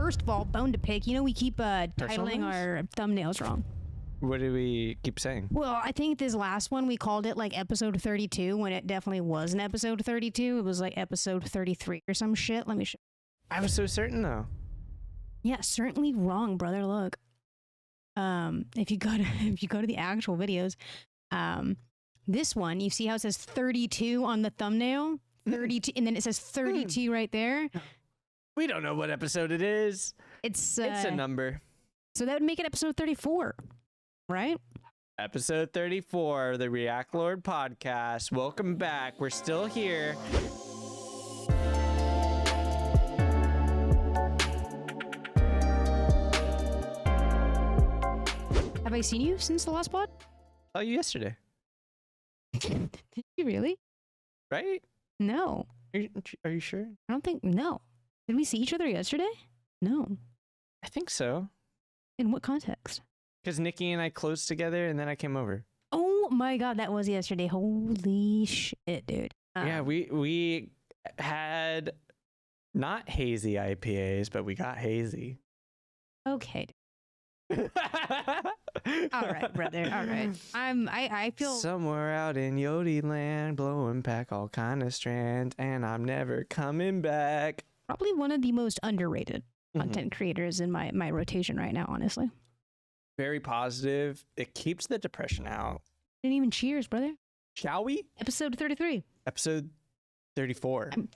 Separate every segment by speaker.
Speaker 1: First of all, bone to pick. You know we keep titling our thumbnails wrong.
Speaker 2: What do we keep saying?
Speaker 1: Well, I think this last one we called it like episode 32 when it definitely wasn't episode 32. It was like episode 33 or some shit. Let me show.
Speaker 2: I was so certain though.
Speaker 1: Yeah, certainly wrong, brother. Look. If you go to the actual videos, this one, you see how it says 32 on the thumbnail? 32 and then it says 32 right there.
Speaker 2: We don't know what episode it is.
Speaker 1: It's
Speaker 2: a number.
Speaker 1: So that would make it episode 34. Right?
Speaker 2: Episode 34, the React Lord podcast. Welcome back. We're still here.
Speaker 1: Have I seen you since the last pod?
Speaker 2: Oh, you yesterday.
Speaker 1: Did you really?
Speaker 2: Right?
Speaker 1: No.
Speaker 2: Are you sure?
Speaker 1: I don't think, no. Did we see each other yesterday? No.
Speaker 2: I think so.
Speaker 1: In what context?
Speaker 2: Because Nikki and I closed together and then I came over.
Speaker 1: Oh my God, that was yesterday. Holy shit, dude.
Speaker 2: Yeah, we had not hazy IPAs, but we got hazy.
Speaker 1: Okay. All right, brother. All right. I feel
Speaker 2: somewhere out in Yodi land, blowing back all kind of strands, and I'm never coming back.
Speaker 1: Probably one of the most underrated content creators in my rotation right now, honestly.
Speaker 2: Very positive. It keeps the depression out.
Speaker 1: Didn't even cheers, brother.
Speaker 2: Shall we?
Speaker 1: Episode 33.
Speaker 2: Episode 34.
Speaker 1: Fuck.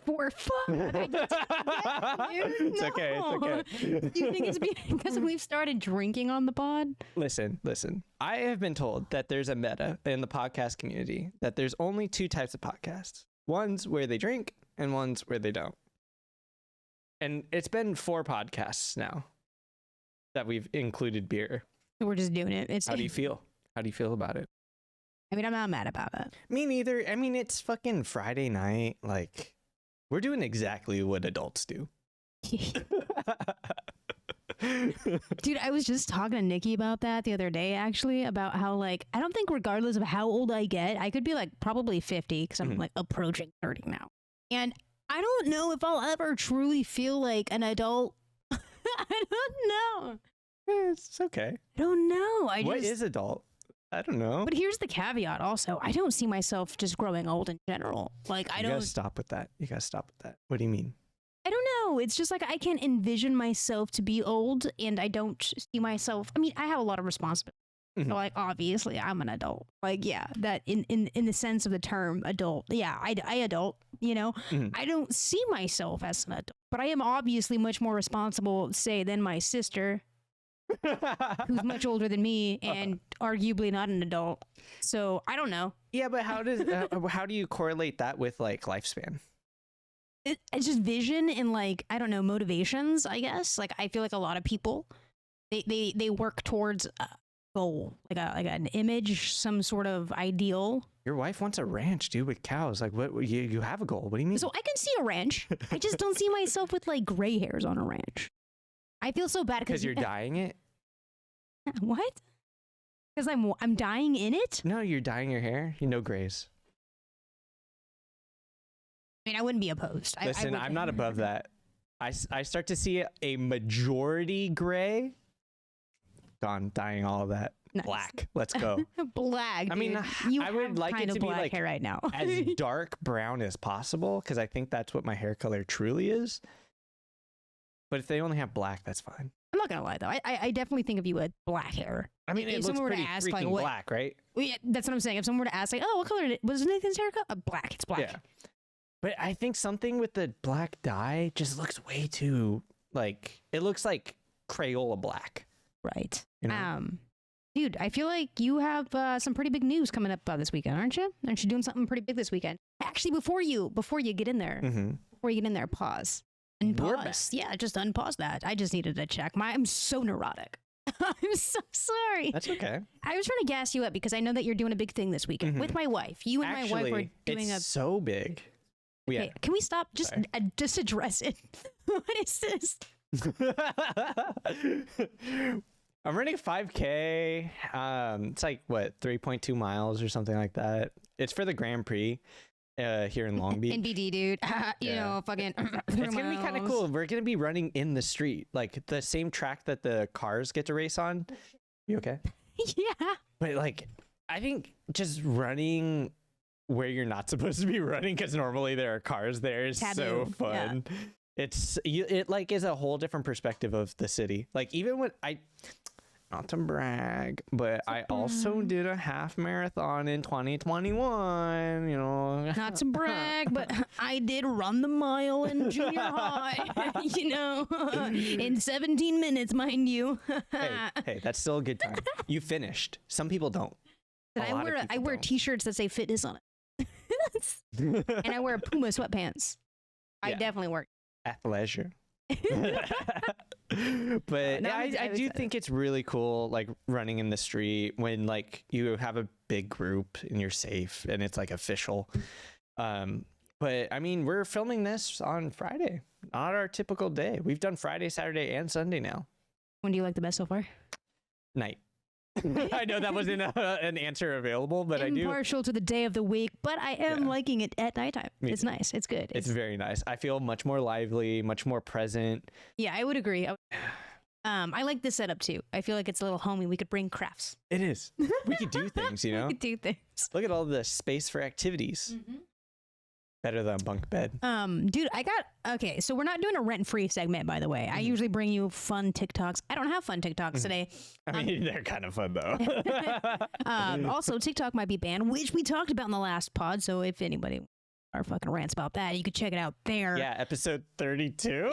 Speaker 2: It's okay. It's okay.
Speaker 1: Do you think it's because we've started drinking on the pod?
Speaker 2: Listen. I have been told that there's a meta in the podcast community that there's only two types of podcasts. Ones where they drink and ones where they don't. And it's been 4 podcasts now that we've included beer.
Speaker 1: We're just doing it.
Speaker 2: How do you feel? How do you feel about it?
Speaker 1: I mean, I'm not mad about it.
Speaker 2: Me neither. I mean, it's fucking Friday night. Like, we're doing exactly what adults do.
Speaker 1: Dude, I was just talking to Nikki about that the other day, actually, about how, like, I don't think regardless of how old I get, I could be, like, probably 50 because I'm, like, approaching 30 now. And I don't know if I'll ever truly feel like an adult. I don't know.
Speaker 2: It's okay.
Speaker 1: I don't know.
Speaker 2: What is adult? I don't know.
Speaker 1: But here's the caveat also. I don't see myself just growing old in general. Like, I don't.
Speaker 2: You gotta stop with that. You gotta stop with that. What do you mean?
Speaker 1: I don't know. It's just like I can't envision myself to be old, and I don't see myself. I mean, I have a lot of responsibility. So, like, obviously, I'm an adult. Like, yeah, that in the sense of the term adult. Yeah, I adult, you know? I don't see myself as an adult. But I am obviously much more responsible, say, than my sister, who's much older than me and arguably not an adult. So I don't know.
Speaker 2: Yeah, but how do you correlate that with like lifespan?
Speaker 1: It's just vision and like, I don't know, motivations, I guess. Like, I feel like a lot of people, they work towards a goal, like an image, some sort of ideal.
Speaker 2: Your wife wants a ranch, dude, with cows. Like, what? You have a goal. What do you mean?
Speaker 1: So I can see a ranch. I just don't see myself with like gray hairs on a ranch. I feel so bad
Speaker 2: because you're dyeing it.
Speaker 1: What? Because I'm dyeing in it?
Speaker 2: No, you're dyeing your hair. You know grays.
Speaker 1: I mean, I wouldn't be opposed.
Speaker 2: Listen, I'm not above that. I start to see a majority gray. Gone, dyeing all of that. Nice. Black. Let's go.
Speaker 1: Black. Dude.
Speaker 2: I mean, I would like it to be like
Speaker 1: hair right now.
Speaker 2: as dark brown as possible because I think that's what my hair color truly is. But if they only have black, that's fine.
Speaker 1: I'm not gonna lie though. I definitely think of you with black hair.
Speaker 2: I mean, it looks pretty freaking black, right?
Speaker 1: Well, yeah, that's what I'm saying. If someone were to ask, like, "Oh, what color was Nathan's haircut?" Black. It's black.
Speaker 2: Yeah. But I think something with the black dye just looks way too like it looks like Crayola black.
Speaker 1: Right.
Speaker 2: You know?
Speaker 1: Dude, I feel like you have some pretty big news coming up this weekend, aren't you? Aren't you doing something pretty big this weekend? Actually, before you get in there, pause. Unpause. Yeah, just unpause that. I just needed to check. I'm so neurotic. I'm so sorry.
Speaker 2: That's okay.
Speaker 1: I was trying to gas you up because I know that you're doing a big thing this weekend with my wife. You and my wife were doing
Speaker 2: it's so big.
Speaker 1: Okay, can we stop? Just address it. What is this?
Speaker 2: I'm running 5K. It's like what 3.2 miles or something like that. It's for the Grand Prix. here in Long Beach.
Speaker 1: NBD, dude. You know, fucking.
Speaker 2: It's gonna be kind of cool. We're gonna be running in the street, like the same track that the cars get to race on. You okay?
Speaker 1: Yeah.
Speaker 2: But like, I think just running where you're not supposed to be running, because normally there are cars there, is so fun. Yeah. It like is a whole different perspective of the city. Like even when not to brag, but I also did a half marathon in 2021, you know. Not
Speaker 1: to brag, but I did run the mile in junior high, you know, in 17 minutes, mind you.
Speaker 2: hey, that's still a good time. You finished. Some people don't.
Speaker 1: I wear t-shirts that say fitness on it. And I wear Puma sweatpants. Yeah. I definitely work.
Speaker 2: Athleisure. But I do think it's really cool, like running in the street when like you have a big group and you're safe and it's like official. But I mean, we're filming this on Friday, not our typical day. We've done Friday, Saturday, and Sunday now.
Speaker 1: When do you like the best so far?
Speaker 2: Night. I know that wasn't an answer available, but I do.
Speaker 1: Impartial to the day of the week, but I am liking it at nighttime. It's nice. It's good.
Speaker 2: It's very nice. I feel much more lively, much more present.
Speaker 1: Yeah, I would agree. I like this setup too. I feel like it's a little homey. We could bring crafts.
Speaker 2: It is. We could do things, you know?
Speaker 1: We could do things.
Speaker 2: Look at all the space for activities. Mm-hmm. Better than a bunk bed.
Speaker 1: Dude, okay, so we're not doing a rent-free segment, by the way. I usually bring you fun TikToks. I don't have fun TikToks today.
Speaker 2: I mean, they're kind of fun, though.
Speaker 1: Also, TikTok might be banned, which we talked about in the last pod, so if anybody are fucking rants about that, you could check it out there.
Speaker 2: Yeah, episode 32?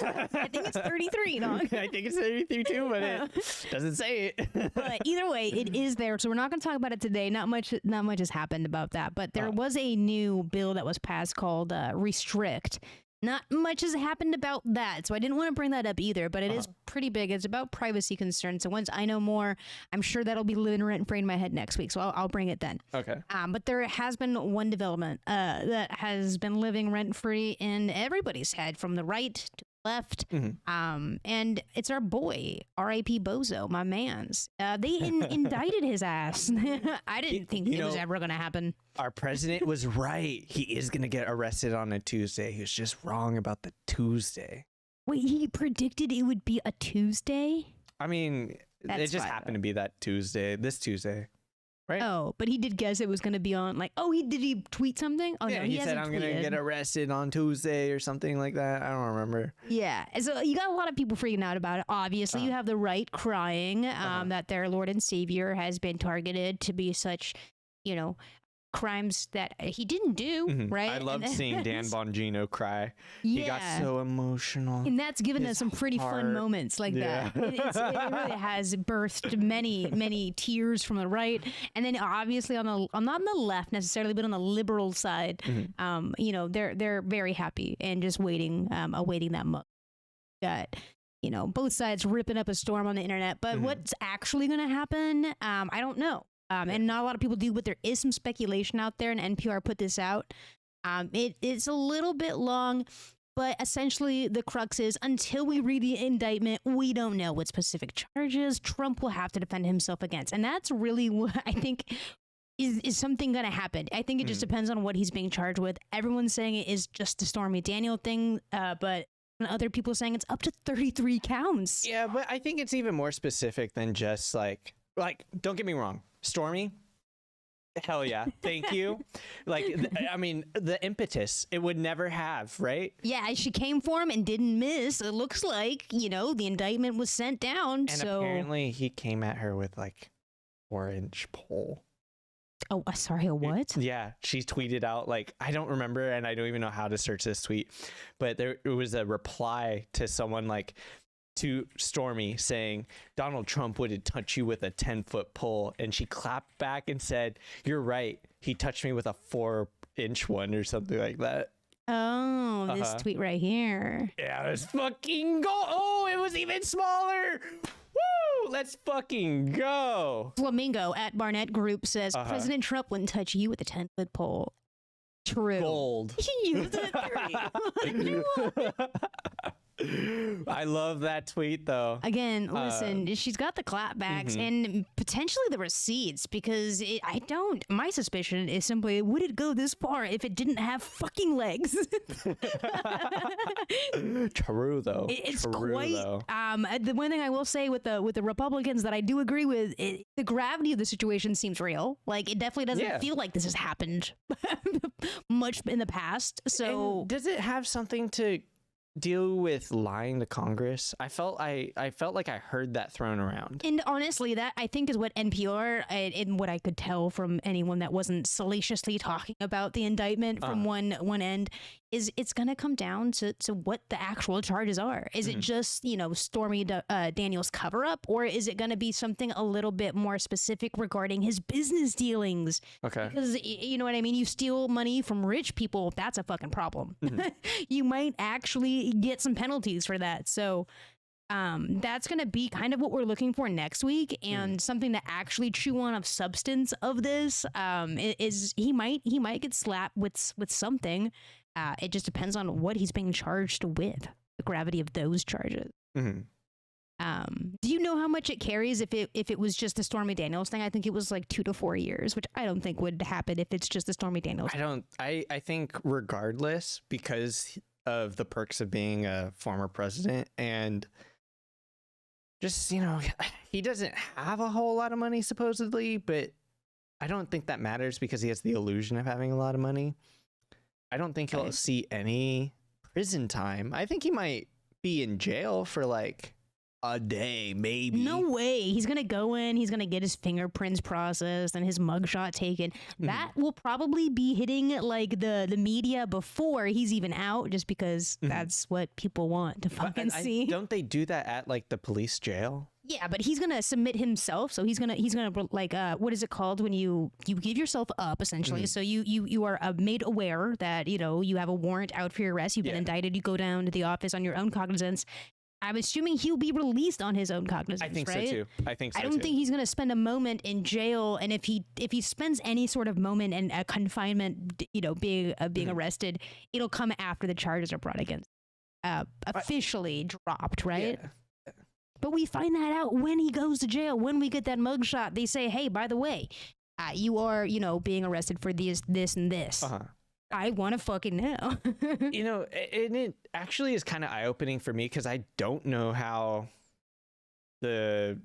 Speaker 1: I think it's 33, dog.
Speaker 2: I think it's 33 too, but it doesn't say it.
Speaker 1: But either way, it is there, so we're not going to talk about it today. Not much has happened about that, but there was a new bill that was passed called Restrict. Not much has happened about that, so I didn't want to bring that up either, but it is pretty big. It's about privacy concerns, so once I know more, I'm sure that'll be living rent-free in my head next week, so I'll bring it then.
Speaker 2: Okay.
Speaker 1: But there has been one development that has been living rent-free in everybody's head, from the right to the left, and it's our boy, R.I.P. Bozo, my mans. They indicted his ass. I didn't think it was ever going to happen.
Speaker 2: Our president was right. He is going to get arrested on a Tuesday. He was just wrong about the Tuesday.
Speaker 1: Wait, he predicted it would be a Tuesday?
Speaker 2: I mean, it just happened to be that Tuesday, this Tuesday. Right?
Speaker 1: Oh, but he did guess it was going to be on, like, did he tweet something? Oh,
Speaker 2: yeah,
Speaker 1: no,
Speaker 2: he said, I'm going to get arrested on Tuesday or something like that. I don't remember.
Speaker 1: Yeah. So you got a lot of people freaking out about it. Obviously, you have the right crying that their Lord and Savior has been targeted to be such, crimes that he didn't do, right?
Speaker 2: I loved seeing Dan Bongino cry. Yeah. He got so emotional.
Speaker 1: And that's given us some pretty fun moments like that. It really has birthed many tears from the right. And then obviously not on the left necessarily, but on the liberal side, they're very happy and just awaiting that moment. Got both sides ripping up a storm on the internet. But what's actually going to happen, I don't know. And not a lot of people do, but there is some speculation out there, and NPR put this out. It's a little bit long, but essentially the crux is, until we read the indictment, we don't know what specific charges Trump will have to defend himself against. And that's really what I think is something going to happen. I think it just depends on what he's being charged with. Everyone's saying it is just the Stormy Daniels thing, but other people saying it's up to 33 counts.
Speaker 2: Yeah, but I think it's even more specific than just like, don't get me wrong. Stormy, hell yeah, thank you. The impetus, it would never have, right?
Speaker 1: Yeah, she came for him and didn't miss. It looks like, the indictment was sent down.
Speaker 2: And apparently he came at her with 4-inch pole.
Speaker 1: Oh, sorry, a what?
Speaker 2: Yeah, she tweeted out, I don't remember, and I don't even know how to search this tweet, but it was a reply to someone to Stormy saying, Donald Trump would touch you with a 10-foot pole. And she clapped back and said, you're right. He touched me with a 4-inch one or something like that.
Speaker 1: Oh, this tweet right here.
Speaker 2: Yeah, let's fucking go. Oh, it was even smaller. Woo! Let's fucking go.
Speaker 1: Flamingo at Barnett Group says, President Trump wouldn't touch you with a 10-foot pole. True.
Speaker 2: Gold.
Speaker 1: He used it.
Speaker 2: I love that tweet though.
Speaker 1: Again, listen, she's got the clapbacks and potentially the receipts because my suspicion is simply, would it go this far if it didn't have fucking legs?
Speaker 2: True though.
Speaker 1: It's
Speaker 2: True,
Speaker 1: quite,
Speaker 2: though.
Speaker 1: The one thing I will say with the Republicans that I do agree with, the gravity of the situation seems real. Like, it definitely doesn't feel like this has happened much in the past. So
Speaker 2: and does it have something to deal with lying to Congress? I felt like I heard that thrown around.
Speaker 1: And honestly, that I think is what NPR and what I could tell from anyone that wasn't salaciously talking about the indictment from one end is it's going to come down to what the actual charges are. Is it just, Stormy Daniels cover up, or is it going to be something a little bit more specific regarding his business dealings?
Speaker 2: Okay.
Speaker 1: Because you know what I mean? You steal money from rich people, that's a fucking problem. You might actually get some penalties for that. So that's going to be kind of what we're looking for next week, and something to actually chew on of substance of this is he might get slapped with something. It just depends on what he's being charged with, the gravity of those charges. Do you know how much it carries if it was just the Stormy Daniels thing? I think it was like 2 to 4 years, which I don't think would happen if it's just the Stormy Daniels.
Speaker 2: I think regardless, because of the perks of being a former president, and just, he doesn't have a whole lot of money supposedly, but I don't think that matters because he has the illusion of having a lot of money. I don't think he'll see any prison time. I think he might be in jail for like a day, maybe.
Speaker 1: No way. He's going to go in, he's going to get his fingerprints processed and his mugshot taken. That will probably be hitting like the media before he's even out, just because that's what people want to fucking see.
Speaker 2: Don't they do that at like the police jail?
Speaker 1: Yeah, but he's gonna submit himself, so he's gonna like what is it called when you give yourself up essentially? So you are made aware that you have a warrant out for your arrest. You've been indicted. You go down to the office on your own cognizance. I'm assuming he'll be released on his own cognizance.
Speaker 2: I think
Speaker 1: right?
Speaker 2: so too. I
Speaker 1: don't think he's gonna spend a moment in jail, and if he spends any sort of moment in a confinement, being arrested, it'll come after the charges are brought against, officially dropped, right?
Speaker 2: Yeah.
Speaker 1: But we find that out when he goes to jail. When we get that mugshot, they say, hey, by the way, you are, being arrested for this, and this. I want to fucking know.
Speaker 2: And it actually is kind of eye-opening for me because I don't know how the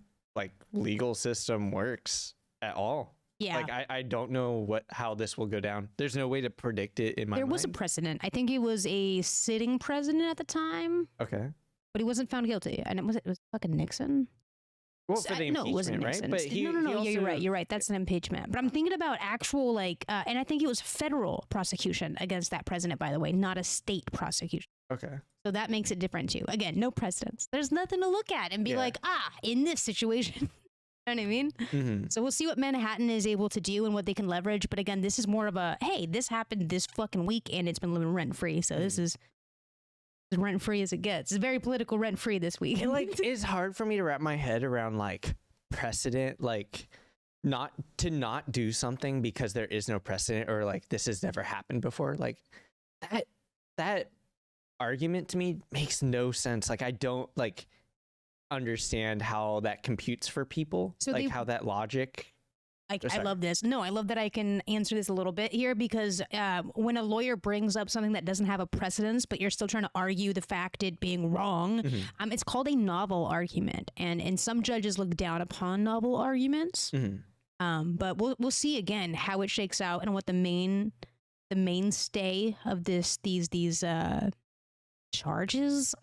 Speaker 2: legal system works at all.
Speaker 1: Yeah.
Speaker 2: I don't know how this will go down. There's no way to predict it in my mind.
Speaker 1: There was a precedent. I think it was a sitting president at the time.
Speaker 2: Okay.
Speaker 1: But he wasn't found guilty. And it was fucking Nixon.
Speaker 2: Well, for the impeachment,
Speaker 1: no, it wasn't
Speaker 2: right?
Speaker 1: Nixon.
Speaker 2: But
Speaker 1: No, you're right. That's an impeachment. But I'm thinking about actual and I think it was federal prosecution against that president, by the way, not a state prosecution.
Speaker 2: Okay.
Speaker 1: So that makes it different too. Again, no precedents. There's nothing to look at and be like, in this situation. You know what I mean? So we'll see what Manhattan is able to do and what they can leverage. But again, this is more of a, hey, this happened this fucking week and it's been living rent free. So this is as rent free as it gets. It's very political rent free this week.
Speaker 2: It is hard for me to wrap my head around precedent, not do something because there is no precedent, or this has never happened before. That argument to me makes no sense. I don't understand how that computes for people. So how that logic.
Speaker 1: I love this. No, I love that I can answer this a little bit here because when a lawyer brings up something that doesn't have a precedence, but you're still trying to argue the fact it being wrong, it's called a novel argument. And some judges look down upon novel arguments. But we'll see again how it shakes out and what the mainstay of these charges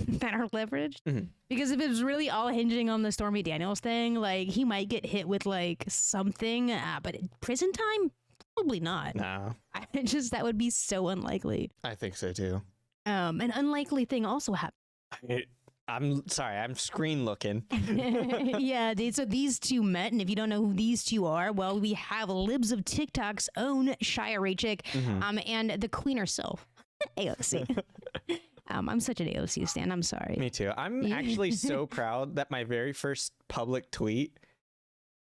Speaker 1: that are leveraged. Because if it's really all hinging on the Stormy Daniels thing, he might get hit with something, but prison time, probably not.
Speaker 2: No,
Speaker 1: that would be so unlikely.
Speaker 2: I think so too.
Speaker 1: An unlikely thing also happened.
Speaker 2: I'm sorry, I'm screen looking.
Speaker 1: Yeah, so these two met, and if you don't know who these two are, well, we have Libs of TikTok's own Shia Raichik, and the queen herself, AOC. I'm such an AOC stan. I'm sorry.
Speaker 2: Me too. I'm actually so proud that my very first public tweet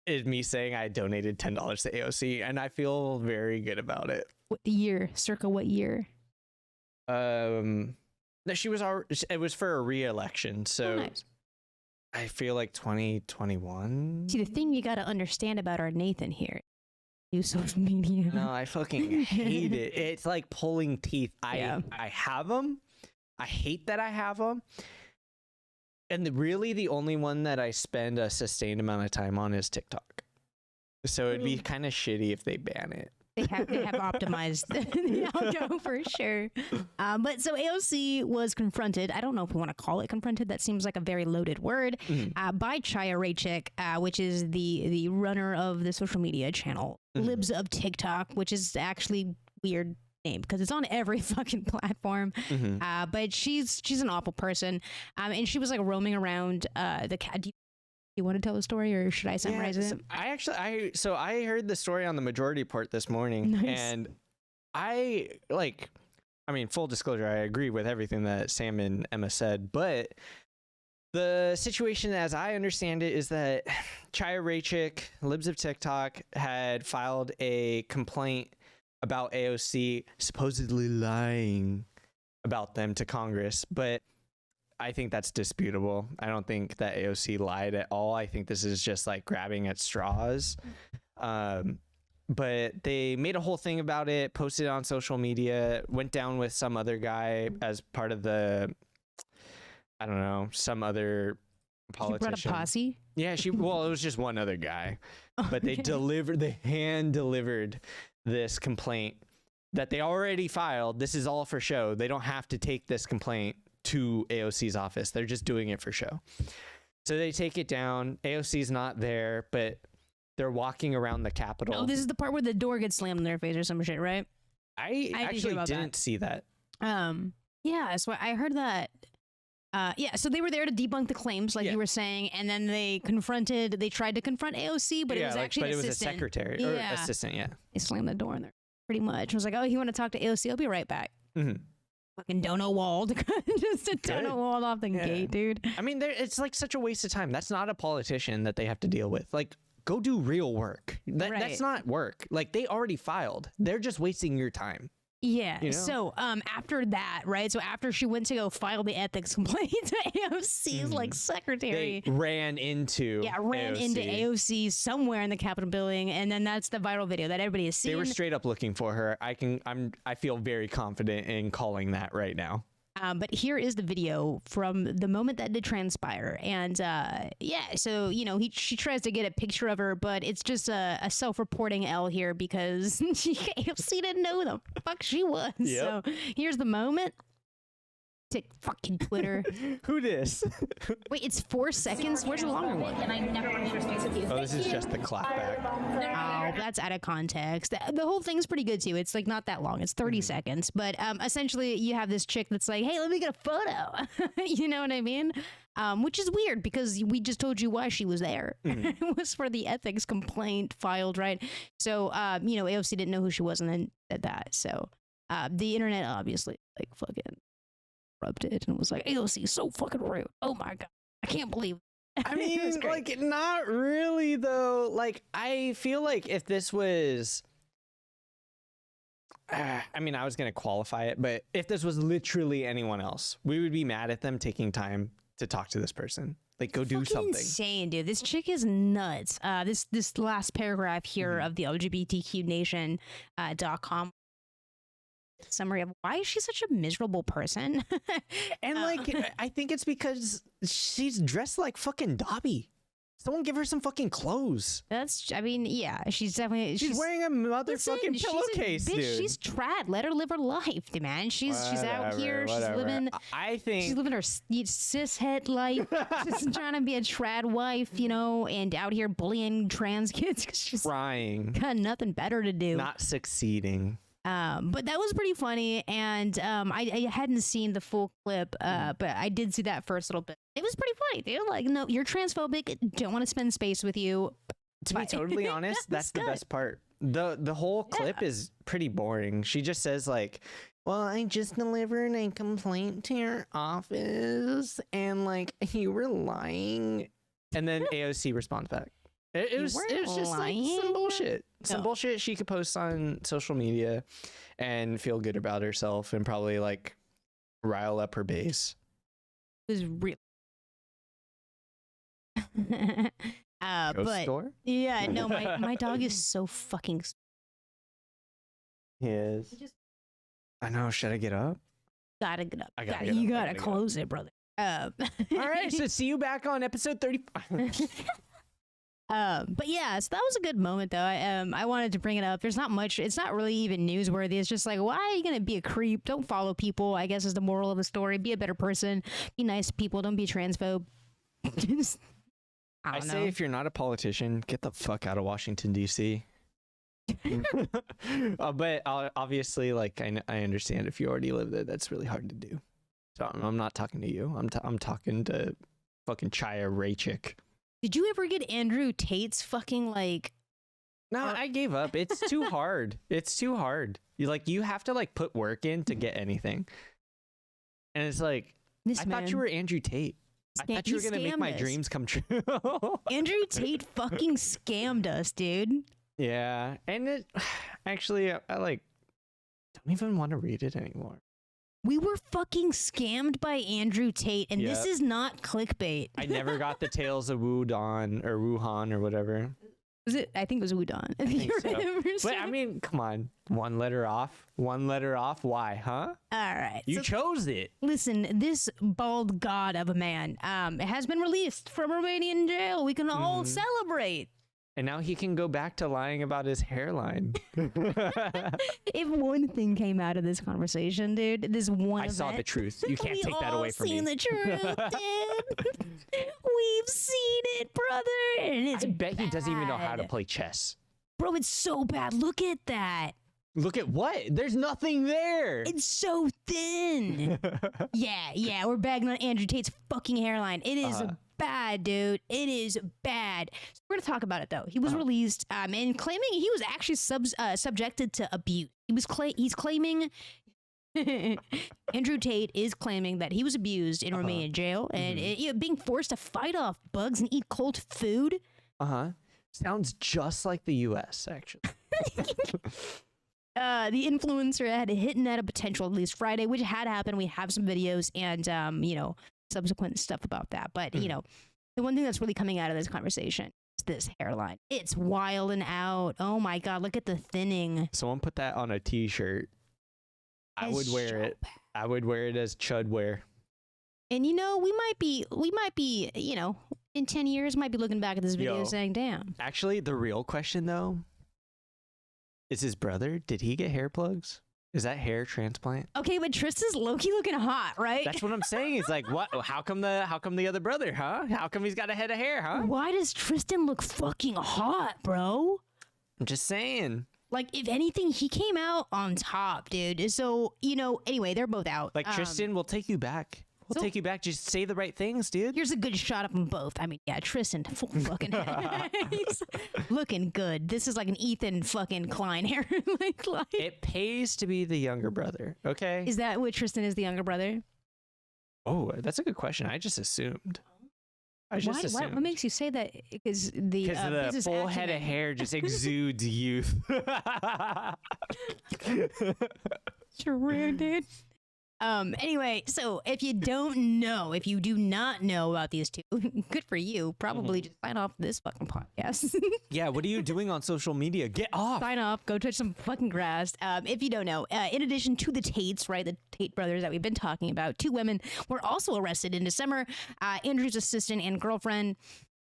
Speaker 2: is me saying I donated $10 to AOC, and I feel very good about it.
Speaker 1: What year? Circa what year?
Speaker 2: No, it was for a re-election, so
Speaker 1: nice.
Speaker 2: I feel like 2021.
Speaker 1: See, the thing you got to understand about our Nathan here, use social media.
Speaker 2: No, I fucking hate it. It's like pulling teeth. I have them. I hate that I have them. And really the only one that I spend a sustained amount of time on is TikTok. So it'd be kind of shitty if they ban it.
Speaker 1: They have optimized the algo for sure. But so AOC was confronted. I don't know if we want to call it confronted. That seems like a very loaded word. By Chaya Raichik, which is the runner of the social media channel Libs of TikTok, which is actually weird name because it's on every fucking platform. But she's an awful person. And she was like roaming around the cat. You want to tell the story, or should I summarize it?
Speaker 2: I heard the story on the majority report this morning, and full disclosure, I agree with everything that Sam and Emma said, but the situation, as I understand it, is that Chaya Raichik, Libs of TikTok, had filed a complaint about AOC supposedly lying about them to Congress, but I think that's disputable. I don't think that AOC lied at all. I think this is just like grabbing at straws. But they made a whole thing about it, posted it on social media, went down with some other guy as part of some other politician.
Speaker 1: She brought a posse?
Speaker 2: Yeah, it was just one other guy. But they hand delivered this complaint that they already filed. This is all for show. They don't have to take this complaint to AOC's office. They're just doing it for show. So they take it down. AOC's not there, but they're walking around the Capitol.
Speaker 1: Oh, this is the part where the door gets slammed in their face or some shit, right?
Speaker 2: I actually didn't see that.
Speaker 1: Yeah, so I heard that. So they were there to debunk the claims, like you were saying, and then they tried to confront AOC, but it was actually
Speaker 2: it was a secretary or assistant. Yeah,
Speaker 1: they slammed the door in there pretty much. It was like, oh, you want to talk to AOC? I'll be right back. Fucking Dono walled. Just a Dono walled off the gate, dude.
Speaker 2: I mean, it's like such a waste of time. That's not a politician that they have to deal with. Like, go do real work. That's not work. Like, they already filed. They're just wasting your time.
Speaker 1: Yeah. You know? So after that, right? So after she went to go file the ethics complaint to AOC's like secretary,
Speaker 2: they ran into
Speaker 1: AOC somewhere in the Capitol building, and then that's the viral video that everybody has seen.
Speaker 2: They were straight up looking for her. I feel very confident in calling that right now.
Speaker 1: But here is the video from the moment that did transpire. And so, she tries to get a picture of her, but it's just a self-reporting L here because AOC didn't know who the fuck she was. Yep. So here's the moment. Tick fucking Twitter.
Speaker 2: Who dis?
Speaker 1: Wait, it's 4 seconds? Where's the longer one?
Speaker 3: And I never want to share space with you.
Speaker 2: Oh, this is just the clapback.
Speaker 1: Oh, that's out of context. The whole thing's pretty good too. It's like not that long. It's 30 seconds. But essentially you have this chick that's like, hey, let me get a photo. You know what I mean? Which is weird because we just told you why she was there. It was for the ethics complaint filed, right? So, AOC didn't know who she was and then said that. So the internet obviously like fucking erupted and was like, AOC is so fucking rude. Oh my God. I can't believe
Speaker 2: I mean, like, not really, though. Like, I feel like if this was... I was going to qualify it, but if this was literally anyone else, we would be mad at them taking time to talk to this person. Like, go do something.
Speaker 1: Insane, dude. This chick is nuts. This last paragraph here of the LGBTQnation.com summary of why is she such a miserable person.
Speaker 2: And like I think it's because she's dressed like fucking Dobby. Someone give her some fucking clothes.
Speaker 1: She's wearing
Speaker 2: a motherfucking pillowcase, dude.
Speaker 1: She's trad. Let her live her life, man. She's out here.
Speaker 2: Whatever.
Speaker 1: She's living her cis het life. Just trying to be a trad wife, and out here bullying trans kids because she's
Speaker 2: trying.
Speaker 1: Got nothing better to do.
Speaker 2: Not succeeding.
Speaker 1: But that was pretty funny, and I hadn't seen the full clip, but I did see that first little bit. It was pretty funny. They were like, no, you're transphobic, don't want to spend space with you.
Speaker 2: To be totally honest, that's the best part. The whole clip is pretty boring. She just says like, well, I just delivered a complaint to your office, and like, you were lying. And then AOC responds back. It was just like some bullshit. Some bullshit she could post on social media and feel good about herself and probably like rile up her base.
Speaker 1: It was real.
Speaker 2: Ghost
Speaker 1: but
Speaker 2: store?
Speaker 1: yeah, no, my dog is so fucking.
Speaker 2: He is. I know. Should I get up?
Speaker 1: Gotta get up.
Speaker 2: I gotta
Speaker 1: you
Speaker 2: get up.
Speaker 1: gotta close it, brother.
Speaker 2: All right. So see you back on episode 35.
Speaker 1: But yeah, so that was a good moment though. I wanted to bring it up. There's not much. It's not really even newsworthy. It's just like, why are you gonna be a creep? Don't follow people, I guess, is the moral of the story. Be a better person. Be nice to people. Don't be a transphobe.
Speaker 2: I say if you're not a politician, get the fuck out of Washington, D.C. But obviously, like, I understand if you already live there, that's really hard to do. So I'm not talking to you. I'm talking to fucking Chaya Raychick.
Speaker 1: Did you ever get Andrew Tate's fucking like?
Speaker 2: No, I gave up. It's too hard. It's too hard. You have to like put work in to get anything. And it's like, I thought you were Andrew Tate. I thought you were gonna make my dreams come true.
Speaker 1: Andrew Tate fucking scammed us, dude.
Speaker 2: Yeah, and it actually, I like don't even want to read it anymore.
Speaker 1: We were fucking scammed by Andrew Tate, and this is not clickbait.
Speaker 2: I never got the Tales of Wuhan or whatever.
Speaker 1: Was it? I think it was Udon. I think
Speaker 2: so. But I mean, come on. One letter off. Why, huh?
Speaker 1: All right.
Speaker 2: You chose it.
Speaker 1: Listen, this bald god of a man has been released from Romanian jail. We can all celebrate.
Speaker 2: And now he can go back to lying about his hairline.
Speaker 1: If one thing came out of this conversation, dude, this one
Speaker 2: I saw the truth. You can't take that away from me.
Speaker 1: We've seen the truth, dude. We've seen it, brother. And it's
Speaker 2: I bet he doesn't even know how to play chess.
Speaker 1: Bro, it's so bad. Look at that.
Speaker 2: Look at what? There's nothing there.
Speaker 1: It's so thin. yeah, we're bagging on Andrew Tate's fucking hairline. It is bad, dude. It is bad. So we're gonna talk about it though. He was released and claiming he was actually subjected to abuse. He's claiming Andrew Tate is claiming that he was abused in Romanian jail and being forced to fight off bugs and eat cold food.
Speaker 2: Sounds just like the U.S. actually.
Speaker 1: The influencer had hidden at a potential at least Friday, which had happened. We have some videos and, subsequent stuff about that. But, the one thing that's really coming out of this conversation is this hairline. It's wild and out. Oh my God, look at the thinning.
Speaker 2: Someone put that on a t-shirt. I would wear it. I would wear it as chud wear.
Speaker 1: And, we might be, in 10 years, might be looking back at this video saying, damn.
Speaker 2: Actually, the real question though, is his brother, did he get hair plugs? Is that hair transplant?
Speaker 1: Okay, but Tristan's low-key looking hot, right?
Speaker 2: That's what I'm saying. It's like, what? How come the other brother, huh? How come he's got a head of hair, huh?
Speaker 1: Why does Tristan look fucking hot, bro?
Speaker 2: I'm just saying.
Speaker 1: Like, if anything, he came out on top, dude. So, anyway, they're both out.
Speaker 2: Like, Tristan, we'll take you back. We'll take you back. Just say the right things, dude.
Speaker 1: Here's a good shot of them both. I mean, yeah, Tristan, full fucking he's looking good. This is like an Ethan fucking Klein hair. like,
Speaker 2: it pays to be the younger brother, okay?
Speaker 1: Is that what Tristan is, the younger brother?
Speaker 2: Oh, that's a good question. I just assumed.
Speaker 1: What makes you say that? Because the
Speaker 2: full head of hair just exudes youth.
Speaker 1: True, dude. Anyway, so if you do not know about these two, good for you. Probably just sign off this fucking podcast.
Speaker 2: Yeah, what are you doing on social media? Get off.
Speaker 1: Sign off. Go touch some fucking grass. If you don't know, in addition to the Tates, right, the Tate brothers that we've been talking about, 2 women were also arrested in December. Andrew's assistant and girlfriend,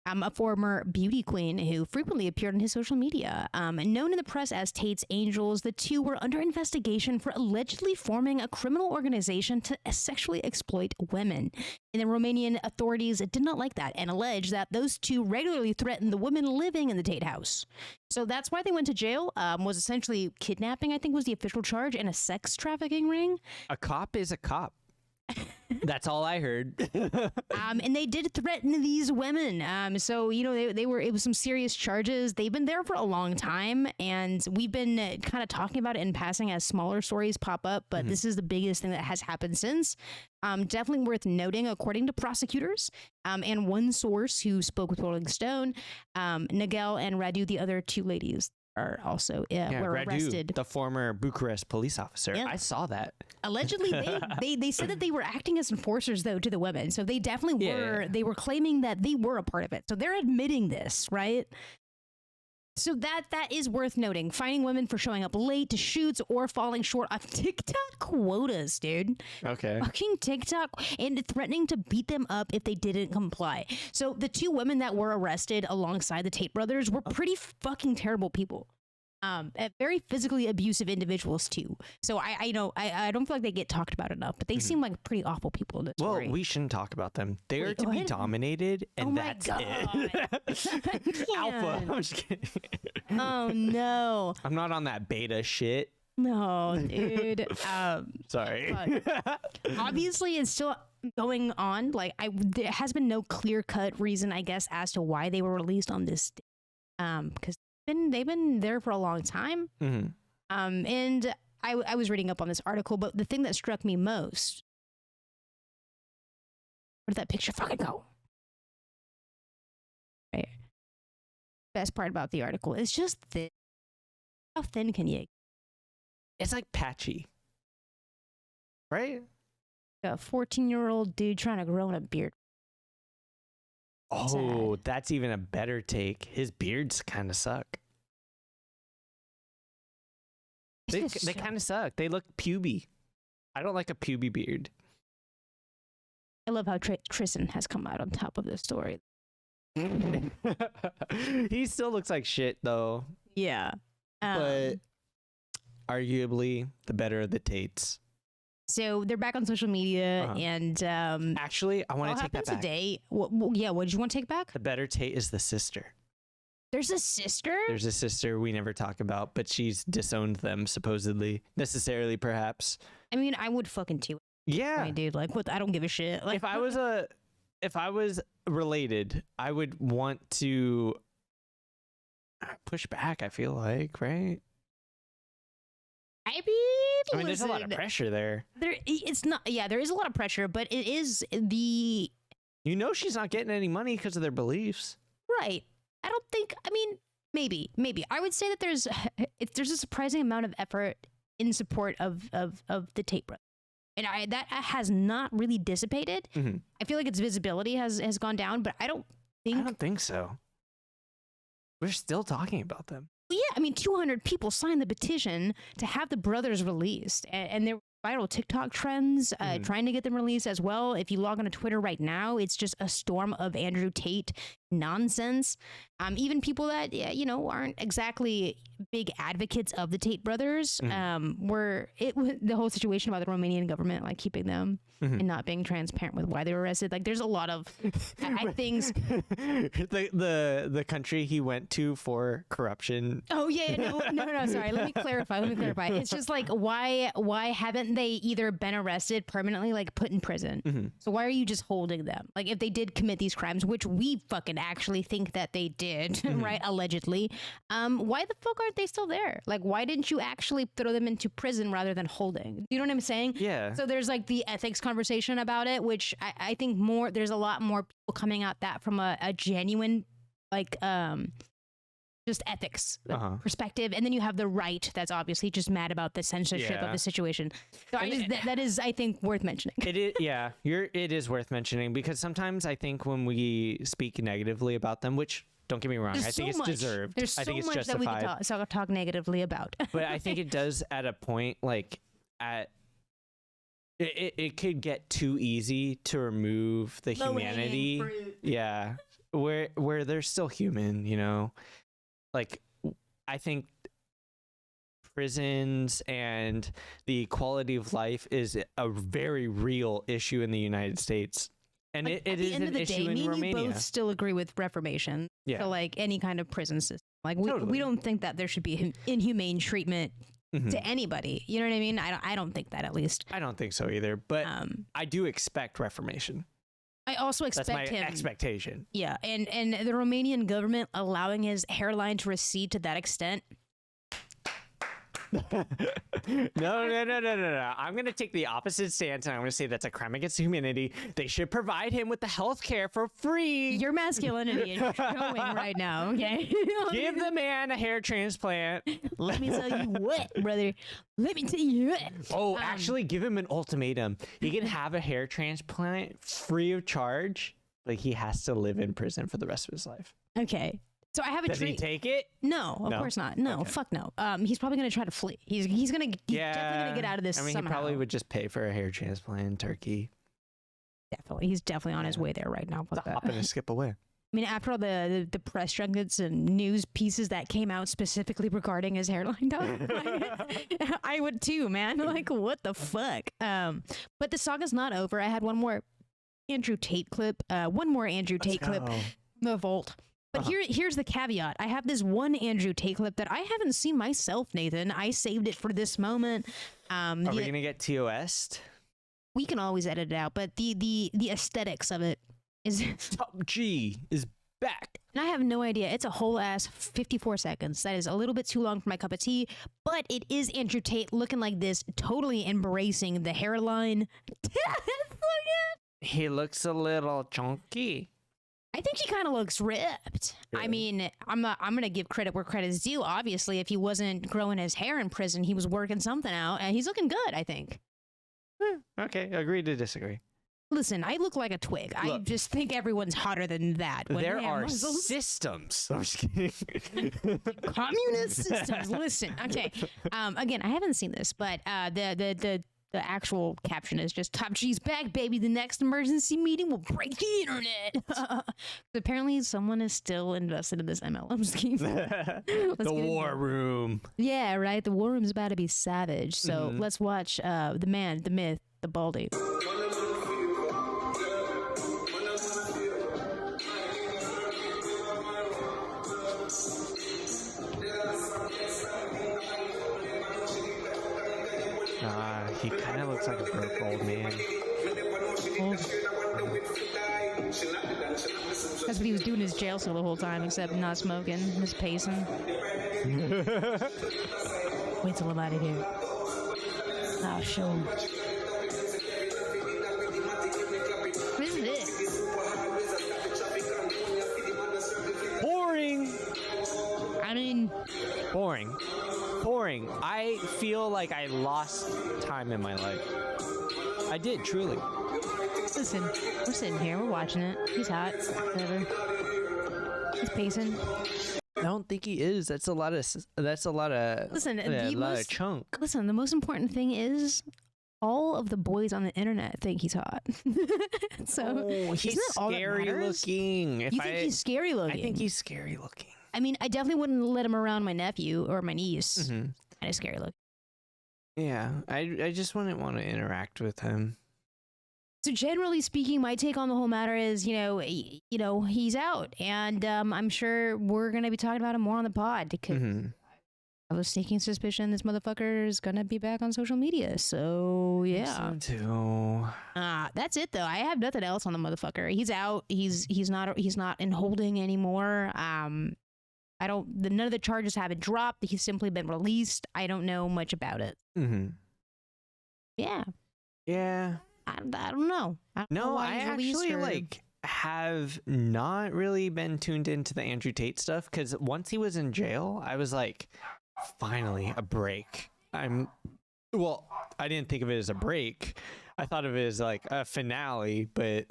Speaker 1: a former beauty queen who frequently appeared on his social media. Known in the press as Tate's Angels, the 2 were under investigation for allegedly forming a criminal organization to sexually exploit women. And the Romanian authorities did not like that and alleged that those 2 regularly threatened the women living in the Tate house. So that's why they went to jail, was essentially kidnapping, I think was the official charge, and a sex trafficking ring.
Speaker 2: A cop is a cop. That's all I heard.
Speaker 1: And they did threaten these women. So, it was some serious charges. They've been there for a long time, and we've been kind of talking about it in passing as smaller stories pop up, but this is the biggest thing that has happened since. Definitely worth noting, according to prosecutors, and one source who spoke with Rolling Stone, Nagel and Radu, the other 2 ladies are also were
Speaker 2: Radu,
Speaker 1: arrested.
Speaker 2: the former Bucharest police officer.
Speaker 1: Yeah.
Speaker 2: I saw that.
Speaker 1: Allegedly, they said that they were acting as enforcers though to the women, so they definitely were.
Speaker 2: Yeah.
Speaker 1: They were claiming that they were a part of it, so they're admitting this, right? So that is worth noting. Fining women for showing up late to shoots or falling short of TikTok quotas, dude.
Speaker 2: Okay.
Speaker 1: Fucking TikTok, and threatening to beat them up if they didn't comply. So the two women that were arrested alongside the Tate brothers were pretty fucking terrible people. Very physically abusive individuals too. So I don't feel like they get talked about enough, but they seem like pretty awful people in the story.
Speaker 2: Well, we shouldn't talk about them. They are
Speaker 1: Wait,
Speaker 2: to
Speaker 1: go
Speaker 2: be
Speaker 1: ahead.
Speaker 2: dominated, and
Speaker 1: Oh my
Speaker 2: that's
Speaker 1: God.
Speaker 2: it. Alpha. I'm just kidding.
Speaker 1: Oh no.
Speaker 2: I'm not on that beta shit.
Speaker 1: No, dude.
Speaker 2: Sorry.
Speaker 1: Obviously it's still going on. Like there has been no clear-cut reason, I guess, as to why they were released on this day. Because they've been there for a long time.
Speaker 2: Mm-hmm.
Speaker 1: And I was reading up on this article, but the thing that struck me most, where did that picture fucking go? Right. Best part about the article is just thin. How thin can you?
Speaker 2: It's like patchy, right?
Speaker 1: A 14-year-old dude trying to grow in a beard.
Speaker 2: Oh, that's even a better take. His beards kind of suck. They kind of suck. They look puby. I don't like a puby beard.
Speaker 1: I love how Tristan has come out on top of this story.
Speaker 2: He still looks like shit though.
Speaker 1: Yeah.
Speaker 2: But arguably the better of the Tates.
Speaker 1: So they're back on social media, and
Speaker 2: actually, I want to take that back.
Speaker 1: Today? What did you want to take back?
Speaker 2: The better Tate is the sister.
Speaker 1: There's a sister?
Speaker 2: There's a sister we never talk about, but she's disowned them supposedly, necessarily perhaps.
Speaker 1: I mean, I would fucking too.
Speaker 2: Yeah,
Speaker 1: I dude. Like, what? I don't give a shit. Like,
Speaker 2: if I was related, I would want to push back. I feel like, right?
Speaker 1: I mean,
Speaker 2: there's a lot of pressure there.
Speaker 1: It's not. Yeah, there is a lot of pressure, but it is the.
Speaker 2: You know, she's not getting any money because of their beliefs.
Speaker 1: Right. I don't think. I mean, maybe. I would say that there's a surprising amount of effort in support of the Tate brothers, and that has not really dissipated.
Speaker 2: Mm-hmm.
Speaker 1: I feel like its visibility has gone down, but I don't think
Speaker 2: so. We're still talking about them.
Speaker 1: Yeah, I mean, 200 people signed the petition to have the brothers released, and there were viral TikTok trends trying to get them released as well. If you log on to Twitter right now, it's just a storm of Andrew Tate nonsense. Even people that aren't exactly big advocates of the Tate brothers the whole situation about the Romanian government like keeping them and not being transparent with why they were arrested. Like, there's a lot of things.
Speaker 2: the country he went to for corruption.
Speaker 1: Oh yeah, no. Sorry, let me clarify. It's just like why haven't they either been arrested permanently, like put in prison? So why are you just holding them? Like, if they did commit these crimes, which we fucking actually think that they did, right? Allegedly, why the fuck aren't they still there? Like, why didn't you actually throw them into prison rather than holding? You know what I'm saying?
Speaker 2: Yeah.
Speaker 1: So there's like the ethics conversation about it, which I think there's a lot more people coming out that from a genuine like just ethics perspective, and then you have the right that's obviously just mad about the censorship of the situation. So that is, I think, worth mentioning.
Speaker 2: It is, yeah. It is worth mentioning because sometimes I think when we speak negatively about them, which don't get me wrong, I think it's deserved.
Speaker 1: There's
Speaker 2: I think it's
Speaker 1: much
Speaker 2: justified.
Speaker 1: that we could talk negatively about.
Speaker 2: But I think it does at a point it could get too easy to remove the humanity. Yeah, where they're still human, you know. Like, I think prisons and the quality of life is a very real issue in the United States. And it is an issue in Romania.
Speaker 1: We both still agree with reformation.
Speaker 2: Yeah.
Speaker 1: So, like, any kind of prison system. Like,
Speaker 2: Totally.
Speaker 1: we don't think that there should be inhumane treatment to anybody. You know what I mean? I don't think that, at least.
Speaker 2: I don't think so either. But I do expect reformation.
Speaker 1: I also expect
Speaker 2: That's my expectation.
Speaker 1: Yeah, and the Romanian government allowing his hairline to recede to that extent.
Speaker 2: No. I'm going to take the opposite stance, and I'm going to say that's a crime against humanity. They should provide him with the health care for free.
Speaker 1: Your masculinity is showing right now, okay?
Speaker 2: Give the man a hair transplant.
Speaker 1: Let me tell you what, brother. Let me tell you what.
Speaker 2: Oh, actually, give him an ultimatum. He can have a hair transplant free of charge, but he has to live in prison for the rest of his life.
Speaker 1: Okay. So I have a
Speaker 2: Does he take it?
Speaker 1: No, of course not. No,
Speaker 2: Okay.
Speaker 1: Fuck no. He's probably gonna try to flee. He's definitely gonna get out of this.
Speaker 2: I mean,
Speaker 1: somehow.
Speaker 2: he probably would just pay for a hair transplant in Turkey.
Speaker 1: Definitely, he's definitely on his way there right now.
Speaker 2: It's a hop and a skip away.
Speaker 1: I mean, after all the press junkets and news pieces that came out specifically regarding his hairline, I would too, man. Like, what the fuck? But the saga's not over. I had one more Andrew Tate clip. Clip. The vault. But here's the caveat. I have this one Andrew Tate clip that I haven't seen myself, Nathan. I saved it for this moment.
Speaker 2: Are we gonna get TOS'd?
Speaker 1: We can always edit it out, but the aesthetics of it is
Speaker 2: Top G is back.
Speaker 1: and I have no idea. It's a whole ass 54 seconds. That is a little bit too long for my cup of tea, but it is Andrew Tate looking like this, totally embracing the hairline.
Speaker 2: He looks a little chunky.
Speaker 1: I think he kind of looks ripped.
Speaker 2: Really?
Speaker 1: I mean, I'm gonna give credit where credit's due. Obviously, if he wasn't growing his hair in prison, he was working something out, and he's looking good, I think.
Speaker 2: Okay, agree to disagree.
Speaker 1: Listen, I look like a twig. I
Speaker 2: Look.
Speaker 1: just think everyone's hotter than that. When
Speaker 2: There
Speaker 1: they have
Speaker 2: are
Speaker 1: muscles.
Speaker 2: systems. I'm just kidding.
Speaker 1: Communist systems. Listen, okay. Again, I haven't seen this, but the actual caption is just "Top G's back, baby. The next emergency meeting will break the internet." Apparently, someone is still invested in this MLM scheme.
Speaker 2: The war room.
Speaker 1: Yeah, right. The war room's about to be savage. So
Speaker 2: Mhm.
Speaker 1: let's watch the man, the myth, the baldy.
Speaker 2: He kind of looks like a broke old man.
Speaker 1: That's what he was doing in his jail cell the whole time, except not smoking, just pacing. Wait till I'm out of here. I'll show him. What is this?
Speaker 2: Boring.
Speaker 1: I mean,
Speaker 2: Boring. I feel like I lost time in my life. I did, truly.
Speaker 1: listen, we're sitting here, we're watching it. He's hot, whatever. He's pacing.
Speaker 2: I don't think he is. That's a lot of.
Speaker 1: Listen,
Speaker 2: a lot of chunk.
Speaker 1: Listen, the most important thing is all of the boys on the internet think he's hot. So
Speaker 2: He's
Speaker 1: isn't that all that
Speaker 2: scary
Speaker 1: matters?
Speaker 2: looking.
Speaker 1: You think he's scary looking?
Speaker 2: I think he's scary looking.
Speaker 1: I mean, I definitely wouldn't let him around my nephew or my niece.
Speaker 2: Mm-hmm.
Speaker 1: Kind of scary looking.
Speaker 2: Yeah, I just wouldn't want to interact with him.
Speaker 1: So generally speaking, my take on the whole matter is, you know, he's out, and I'm sure we're gonna be talking about him more on the pod because
Speaker 2: Mm-hmm.
Speaker 1: I was sneaking suspicion this motherfucker is gonna be back on social media. So yeah,
Speaker 2: So too.
Speaker 1: that's it though. I have nothing else on the motherfucker. He's out. He's not in holding anymore. None of the charges have been dropped. He's simply been released. I don't know much about it.
Speaker 2: Mm-hmm.
Speaker 1: Yeah,
Speaker 2: Yeah.
Speaker 1: I don't know. I don't know
Speaker 2: No,
Speaker 1: why
Speaker 2: I
Speaker 1: he's released
Speaker 2: actually
Speaker 1: or-
Speaker 2: have not really been tuned into the Andrew Tate stuff because once he was in jail, I was like, finally a break. I didn't think of it as a break. I thought of it as like a finale, but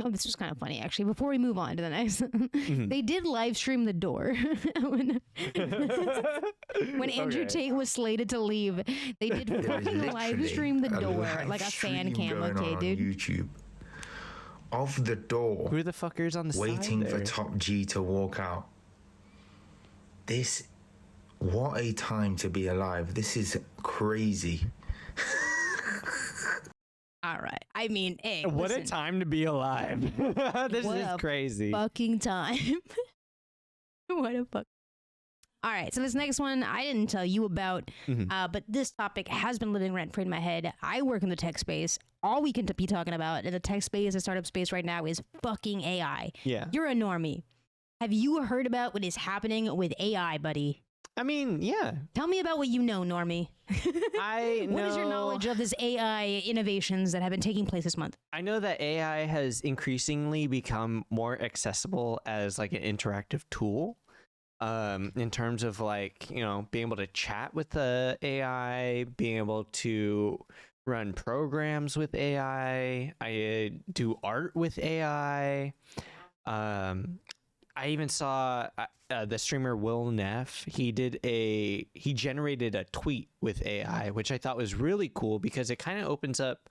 Speaker 1: Oh, this was kind of funny, actually. Before we move on to the next, they did live stream the door when Andrew Tate was slated to leave. They did fucking live stream the door like a fan cam. Okay, dude.
Speaker 3: YouTube of the door,
Speaker 2: who the fuckers on the
Speaker 3: waiting
Speaker 2: side
Speaker 3: for
Speaker 2: there?
Speaker 3: Top G to walk out. What a time to be alive. This is crazy.
Speaker 1: All right. I mean, hey,
Speaker 2: What
Speaker 1: listen,
Speaker 2: a time to be alive. This
Speaker 1: What
Speaker 2: is
Speaker 1: a
Speaker 2: crazy.
Speaker 1: fucking time. What a fuck. All right, so this next one I didn't tell you about, but this topic has been living rent-free in my head. I work in the tech space. All we can be talking about in the tech space, the startup space right now is fucking AI.
Speaker 2: Yeah.
Speaker 1: You're a normie. Have you heard about what is happening with AI, buddy?
Speaker 2: I mean, yeah.
Speaker 1: Tell me about what you know, Normie.
Speaker 2: I know.
Speaker 1: What is your knowledge of this AI innovations that have been taking place this month?
Speaker 2: I know that AI has increasingly become more accessible as like an interactive tool. In terms of like, you know, being able to chat with the AI, being able to run programs with AI. I do art with AI. I even saw the streamer Will Neff. He generated a tweet with AI, which I thought was really cool because it kind of opens up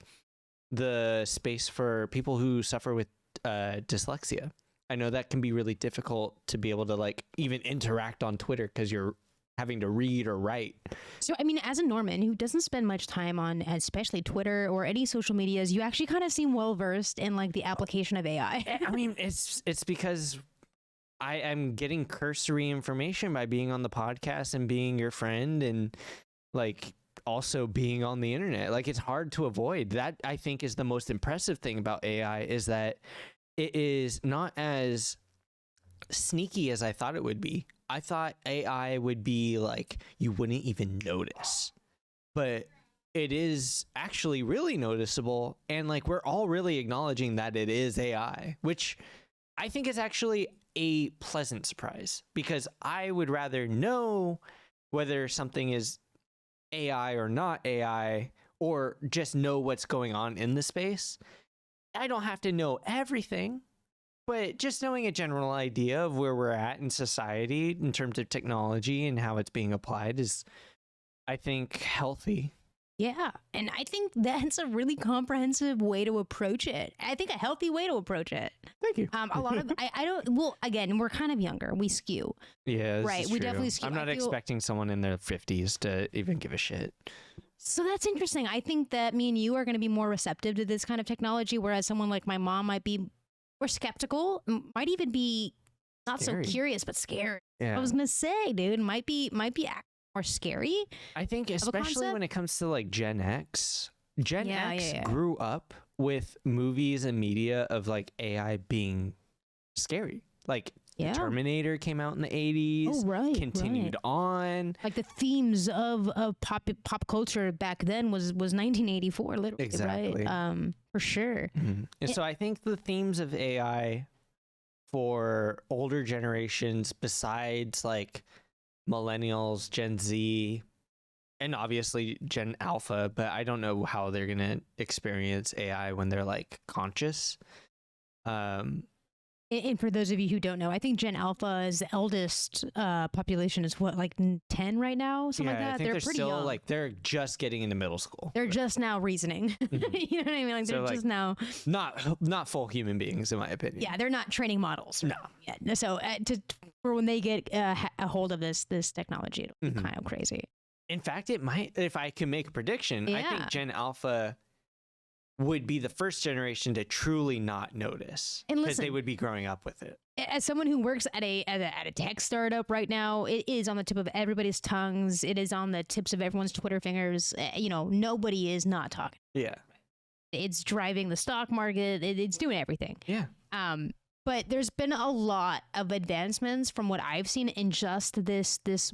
Speaker 2: the space for people who suffer with dyslexia. I know that can be really difficult to be able to like even interact on Twitter because you're having to read or write.
Speaker 1: So, I mean, as a Norman who doesn't spend much time on especially Twitter or any social medias, you actually kind of seem well versed in like the application of AI.
Speaker 2: I mean, it's because I am getting cursory information by being on the podcast and being your friend and like also being on the internet. Like it's hard to avoid. That I think is the most impressive thing about AI is that it is not as sneaky as I thought it would be. I thought AI would be like you wouldn't even notice, but it is actually really noticeable, and like we're all really acknowledging that it is AI, which I think is actually a pleasant surprise because I would rather know whether something is AI or not AI, or just know what's going on in the space. I don't have to know everything, but just knowing a general idea of where we're at in society in terms of technology and how it's being applied is, I think, healthy.
Speaker 1: Yeah, and I think that's a really comprehensive way to approach it. I think a healthy way to approach it.
Speaker 2: Thank you.
Speaker 1: A lot of I don't. Well, again, we're kind of younger. We skew.
Speaker 2: Yeah, this
Speaker 1: right.
Speaker 2: is
Speaker 1: We
Speaker 2: true.
Speaker 1: definitely skew.
Speaker 2: I'm not expecting someone in their 50s to even give a shit.
Speaker 1: So that's interesting. I think that me and you are going to be more receptive to this kind of technology, whereas someone like my mom might be more skeptical, might even be not
Speaker 2: Scary.
Speaker 1: so curious, but scared.
Speaker 2: Yeah.
Speaker 1: I was going to say, dude, might be more scary.
Speaker 2: I think especially when it comes to like Gen X. Gen X grew up with movies and media of like AI being scary. Like Terminator came out in the 80s. Oh, right. Continued on.
Speaker 1: Like the themes of pop culture back then was 1984, literally.
Speaker 2: Exactly.
Speaker 1: Right? For sure.
Speaker 2: Mm-hmm. And so I think the themes of AI for older generations, besides like millennials, Gen Z, and obviously Gen Alpha, but I don't know how they're going to experience AI when they're like conscious.
Speaker 1: And for those of you who don't know, I think Gen Alpha's eldest population is what, like 10 right now? Something like that?
Speaker 2: I think they're
Speaker 1: pretty
Speaker 2: still
Speaker 1: young.
Speaker 2: like, they're just getting into middle school.
Speaker 1: They're just now reasoning.
Speaker 2: Mm-hmm.
Speaker 1: You know what I mean? Like
Speaker 2: So,
Speaker 1: they're
Speaker 2: like,
Speaker 1: just now.
Speaker 2: Not full human beings, in my opinion.
Speaker 1: Yeah, they're not training models.
Speaker 2: No.
Speaker 1: Yet. So for when they get a hold of this technology, it'll be kind of crazy.
Speaker 2: In fact, it might, if I can make a prediction, I think Gen Alpha would be the first generation to truly not notice because they would be growing up with it.
Speaker 1: As someone who works at a tech startup right now, it is on the tip of everybody's tongues. It is on the tips of everyone's Twitter fingers. You know, nobody is not talking.
Speaker 2: Yeah.
Speaker 1: It's driving the stock market. It's doing everything.
Speaker 2: Yeah.
Speaker 1: But there's been a lot of advancements from what I've seen in just this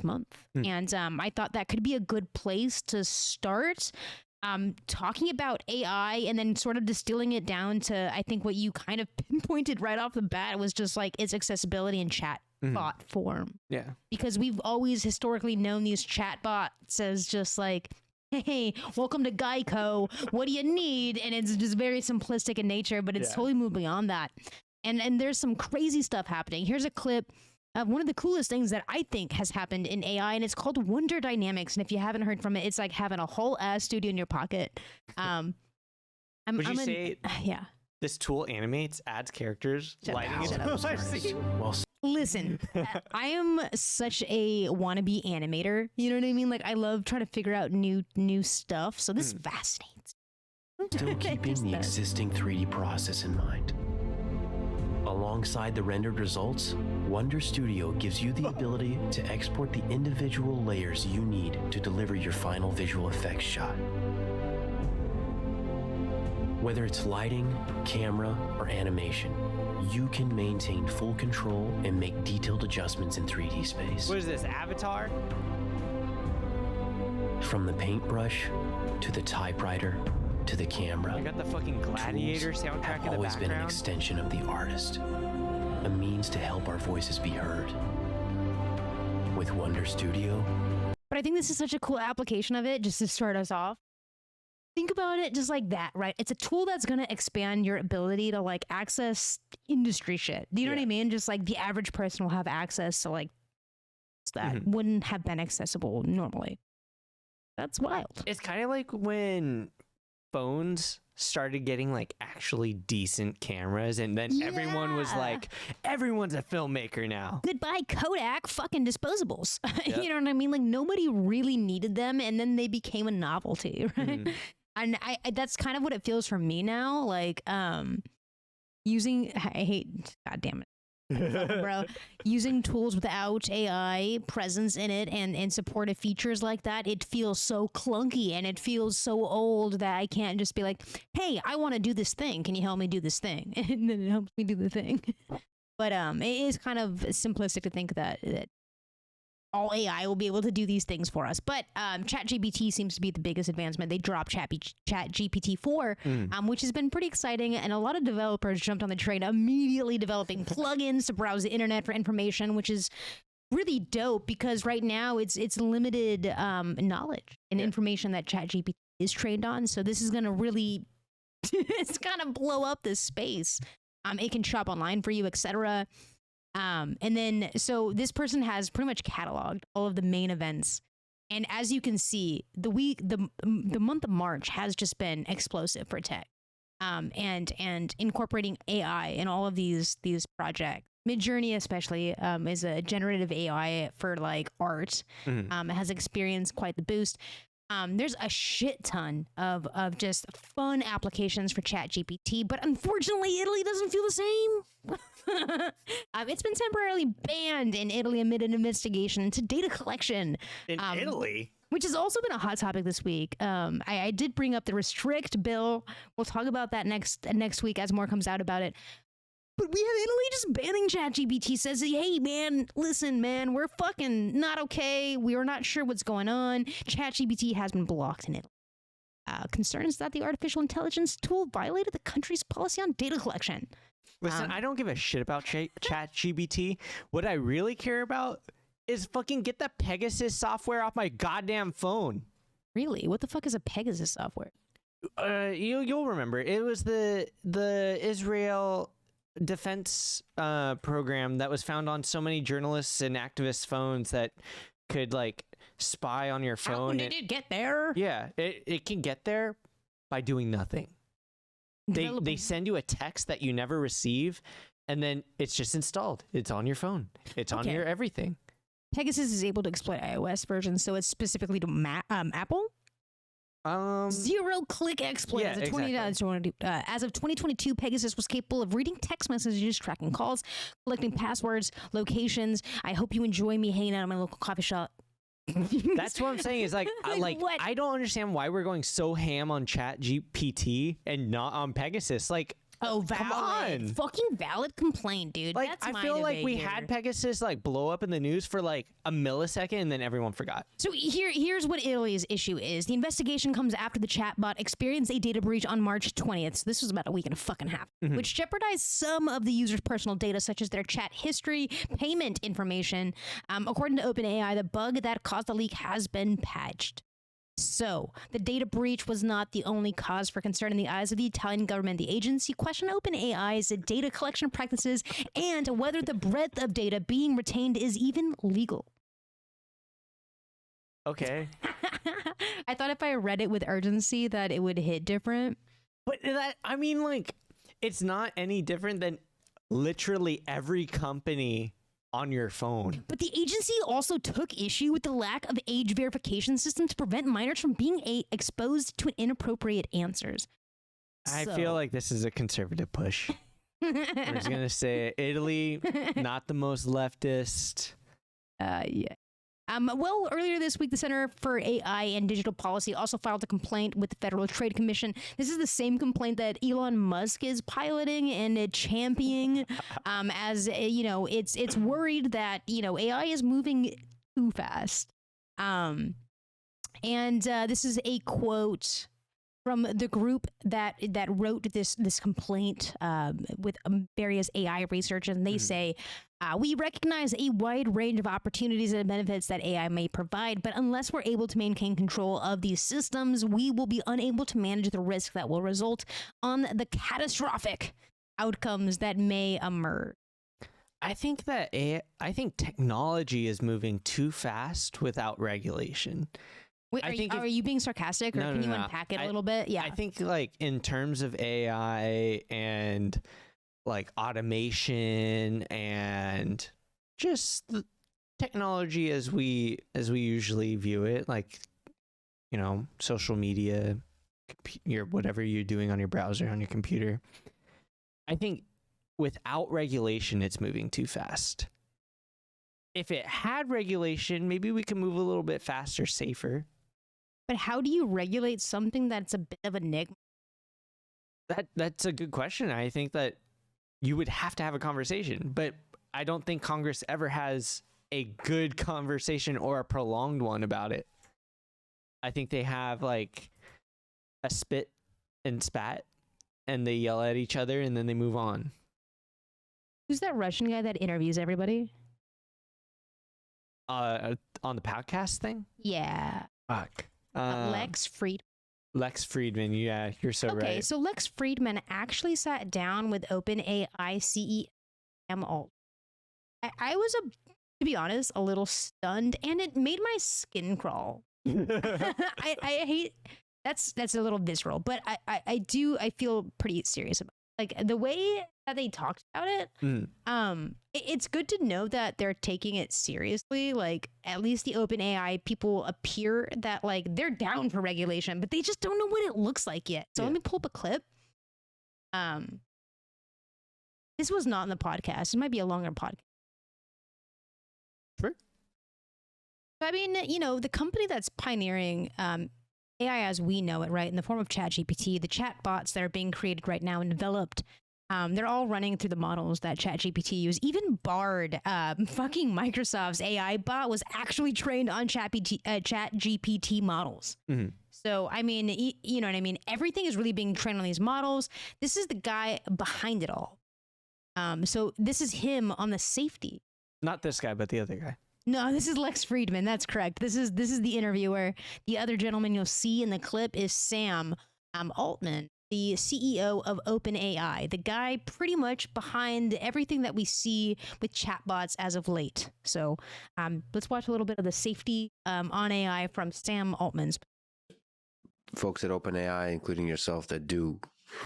Speaker 1: month. And I thought that could be a good place to start talking about AI and then sort of distilling it down to, I think what you kind of pinpointed right off the bat was just like its accessibility in chat bot form.
Speaker 2: Yeah.
Speaker 1: Because we've always historically known these chat bots as just like, hey, welcome to Geico. What do you need? And it's just very simplistic in nature, but it's totally moved beyond that. And there's some crazy stuff happening. Here's a clip of one of the coolest things that I think has happened in AI, and it's called Wonder Dynamics. And if you haven't heard from it, it's like having a whole ass studio in your pocket.
Speaker 2: Would you say this tool animates, adds characters, lighting it?
Speaker 1: Listen, I am such a wannabe animator. You know what I mean? Like I love trying to figure out new stuff. So this fascinates.
Speaker 4: Still keeping the existing 3D process in mind. Alongside the rendered results, Wonder Studio gives you the ability to export the individual layers you need to deliver your final visual effects shot. Whether it's lighting, camera, or animation, you can maintain full control and make detailed adjustments in 3D space.
Speaker 2: What is this, Avatar?
Speaker 4: From the paintbrush to the typewriter to the camera,
Speaker 2: I got the fucking Gladiator
Speaker 4: tools
Speaker 2: soundtrack
Speaker 4: have
Speaker 2: in the
Speaker 4: always been an
Speaker 2: background.
Speaker 4: extension of the artist, a means to help our voices be heard. With Wonder Studio,
Speaker 1: But I think this is such a cool application of it, just to start us off. Think about it just like that, right? It's a tool that's going to expand your ability to like access industry shit. Do you know what I mean? Just like the average person will have access to like that wouldn't have been accessible normally. That's wild.
Speaker 2: It's kind of like when phones started getting like actually decent cameras, and then everyone was like, everyone's a filmmaker now.
Speaker 1: Goodbye Kodak fucking disposables. You know what I mean? Like nobody really needed them, and then they became a novelty, right? And I that's kind of what it feels for me now. Like using God damn it. Bro, using tools without AI presence in it and supportive features like that, it feels so clunky and it feels so old that I can't just be like, hey, I want to do this thing. Can you help me do this thing? And then it helps me do the thing. But it is kind of simplistic to think that all AI will be able to do these things for us. But ChatGPT seems to be the biggest advancement. They dropped ChatGPT-4, which has been pretty exciting. And a lot of developers jumped on the train, immediately developing plugins to browse the internet for information, which is really dope because right now it's limited knowledge and information that ChatGPT is trained on. So this is going to really, it's going to blow up this space. It can shop online for you, etc. And then, so this person has pretty much cataloged all of the main events. And as you can see, the month of March has just been explosive for tech. And incorporating AI in all of these projects. Midjourney especially is a generative AI for like art. It has experienced quite the boost. There's a shit ton of just fun applications for ChatGPT, but unfortunately, Italy doesn't feel the same. It's been temporarily banned in Italy amid an investigation into data collection.
Speaker 2: In Italy?
Speaker 1: Which has also been a hot topic this week. I did bring up the restrict bill. We'll talk about that next week as more comes out about it. But we have Italy just banning ChatGPT, says, hey, man, listen, man, we're fucking not okay. We are not sure what's going on. ChatGPT has been blocked in Italy. Concerns that the artificial intelligence tool violated the country's policy on data collection.
Speaker 2: Listen, I don't give a shit about ChatGPT. What I really care about is fucking get the Pegasus software off my goddamn phone.
Speaker 1: Really? What the fuck is a Pegasus software?
Speaker 2: You'll remember. It was the Israel defense program that was found on so many journalists and activists' phones that could like spy on your phone.
Speaker 1: How did it get there?
Speaker 2: Yeah, it can get there by doing nothing. They send you a text that you never receive, and then it's just installed. It's on your phone. It's on your everything.
Speaker 1: Pegasus is able to exploit iOS versions, so it's specifically to Apple. Zero-click exploit.
Speaker 2: Yeah,
Speaker 1: as of 2022, Pegasus was capable of reading text messages, tracking calls, collecting passwords, locations. I hope you enjoy me hanging out at my local coffee shop.
Speaker 2: That's what I'm saying. Is like, I don't understand why we're going so ham on ChatGPT and not on Pegasus. Like,
Speaker 1: oh, valid.
Speaker 2: Come on.
Speaker 1: Fucking valid complaint, dude.
Speaker 2: Like,
Speaker 1: That's
Speaker 2: I
Speaker 1: my
Speaker 2: feel like
Speaker 1: debate
Speaker 2: we
Speaker 1: here.
Speaker 2: had Pegasus like blow up in the news for like a millisecond, and then everyone forgot.
Speaker 1: So here's what Italy's issue is. The investigation comes after the chatbot experienced a data breach on March 20th. So this was about a week and a fucking half, which jeopardized some of the user's personal data, such as their chat history, payment information. According to OpenAI, the bug that caused the leak has been patched. So, the data breach was not the only cause for concern in the eyes of the Italian government. The agency questioned OpenAI's data collection practices and whether the breadth of data being retained is even legal.
Speaker 2: Okay.
Speaker 1: I thought if I read it with urgency that it would hit different.
Speaker 2: But that, I mean, like, it's not any different than literally every company on your phone.
Speaker 1: But the agency also took issue with the lack of age verification system to prevent minors from being exposed to inappropriate answers.
Speaker 2: I feel like this is a conservative push. I'm just gonna say Italy, not the most leftist.
Speaker 1: Yeah. Well, earlier this week, the Center for AI and Digital Policy also filed a complaint with the Federal Trade Commission. This is the same complaint that Elon Musk is piloting and championing, as it's worried that AI is moving too fast. And this is a quote from the group that wrote this complaint with various AI researchers, and they say, we recognize a wide range of opportunities and benefits that AI may provide, but unless we're able to maintain control of these systems, we will be unable to manage the risk that will result on the catastrophic outcomes that may emerge.
Speaker 2: I think technology is moving too fast without regulation.
Speaker 1: Wait, are you being sarcastic, or can you unpack it a little bit? Yeah,
Speaker 2: I think like in terms of AI and like automation and just the technology as we usually view it, like social media, whatever you're doing on your browser, on your computer. I think without regulation, it's moving too fast. If it had regulation, maybe we could move a little bit faster, safer.
Speaker 1: But how do you regulate something that's a bit of an enigma?
Speaker 2: That's a good question. I think that you would have to have a conversation, but I don't think Congress ever has a good conversation or a prolonged one about it. I think they have like a spit and spat, and they yell at each other, and then they move on.
Speaker 1: Who's that Russian guy that interviews everybody?
Speaker 2: On the podcast thing?
Speaker 1: Yeah.
Speaker 2: Fuck.
Speaker 1: Lex Fridman.
Speaker 2: Lex Fridman, yeah, you're so right.
Speaker 1: Okay, so Lex Fridman actually sat down with OpenAI CEO Sam Alman. I was, to be honest, a little stunned, and it made my skin crawl. I hate that's a little visceral, but I feel pretty serious about it. Like the way that they talked about it. It's good to know that they're taking it seriously. Like at least the OpenAI people appear that like they're down for regulation, but they just don't know what it looks like yet. So let me pull up a clip. This was not in the podcast. It might be a longer podcast.
Speaker 2: Sure.
Speaker 1: I mean, the company that's pioneering AI as we know it, right, in the form of ChatGPT, the chatbots that are being created right now and developed, they're all running through the models that ChatGPT use. Even Bard, fucking Microsoft's AI bot, was actually trained on ChatGPT models. Mm-hmm. So, I mean, you know what I mean? Everything is really being trained on these models. This is the guy behind it all. So this is him on the safety. Not
Speaker 2: this guy, but the other guy.
Speaker 1: No, this is Lex Fridman. That's correct. This is the interviewer. The other gentleman you'll see in the clip is Sam Altman, the CEO of OpenAI, the guy pretty much behind everything that we see with chatbots as of late. So let's watch a little bit of the safety on AI from Sam Altman's.
Speaker 5: Folks at OpenAI, including yourself, that do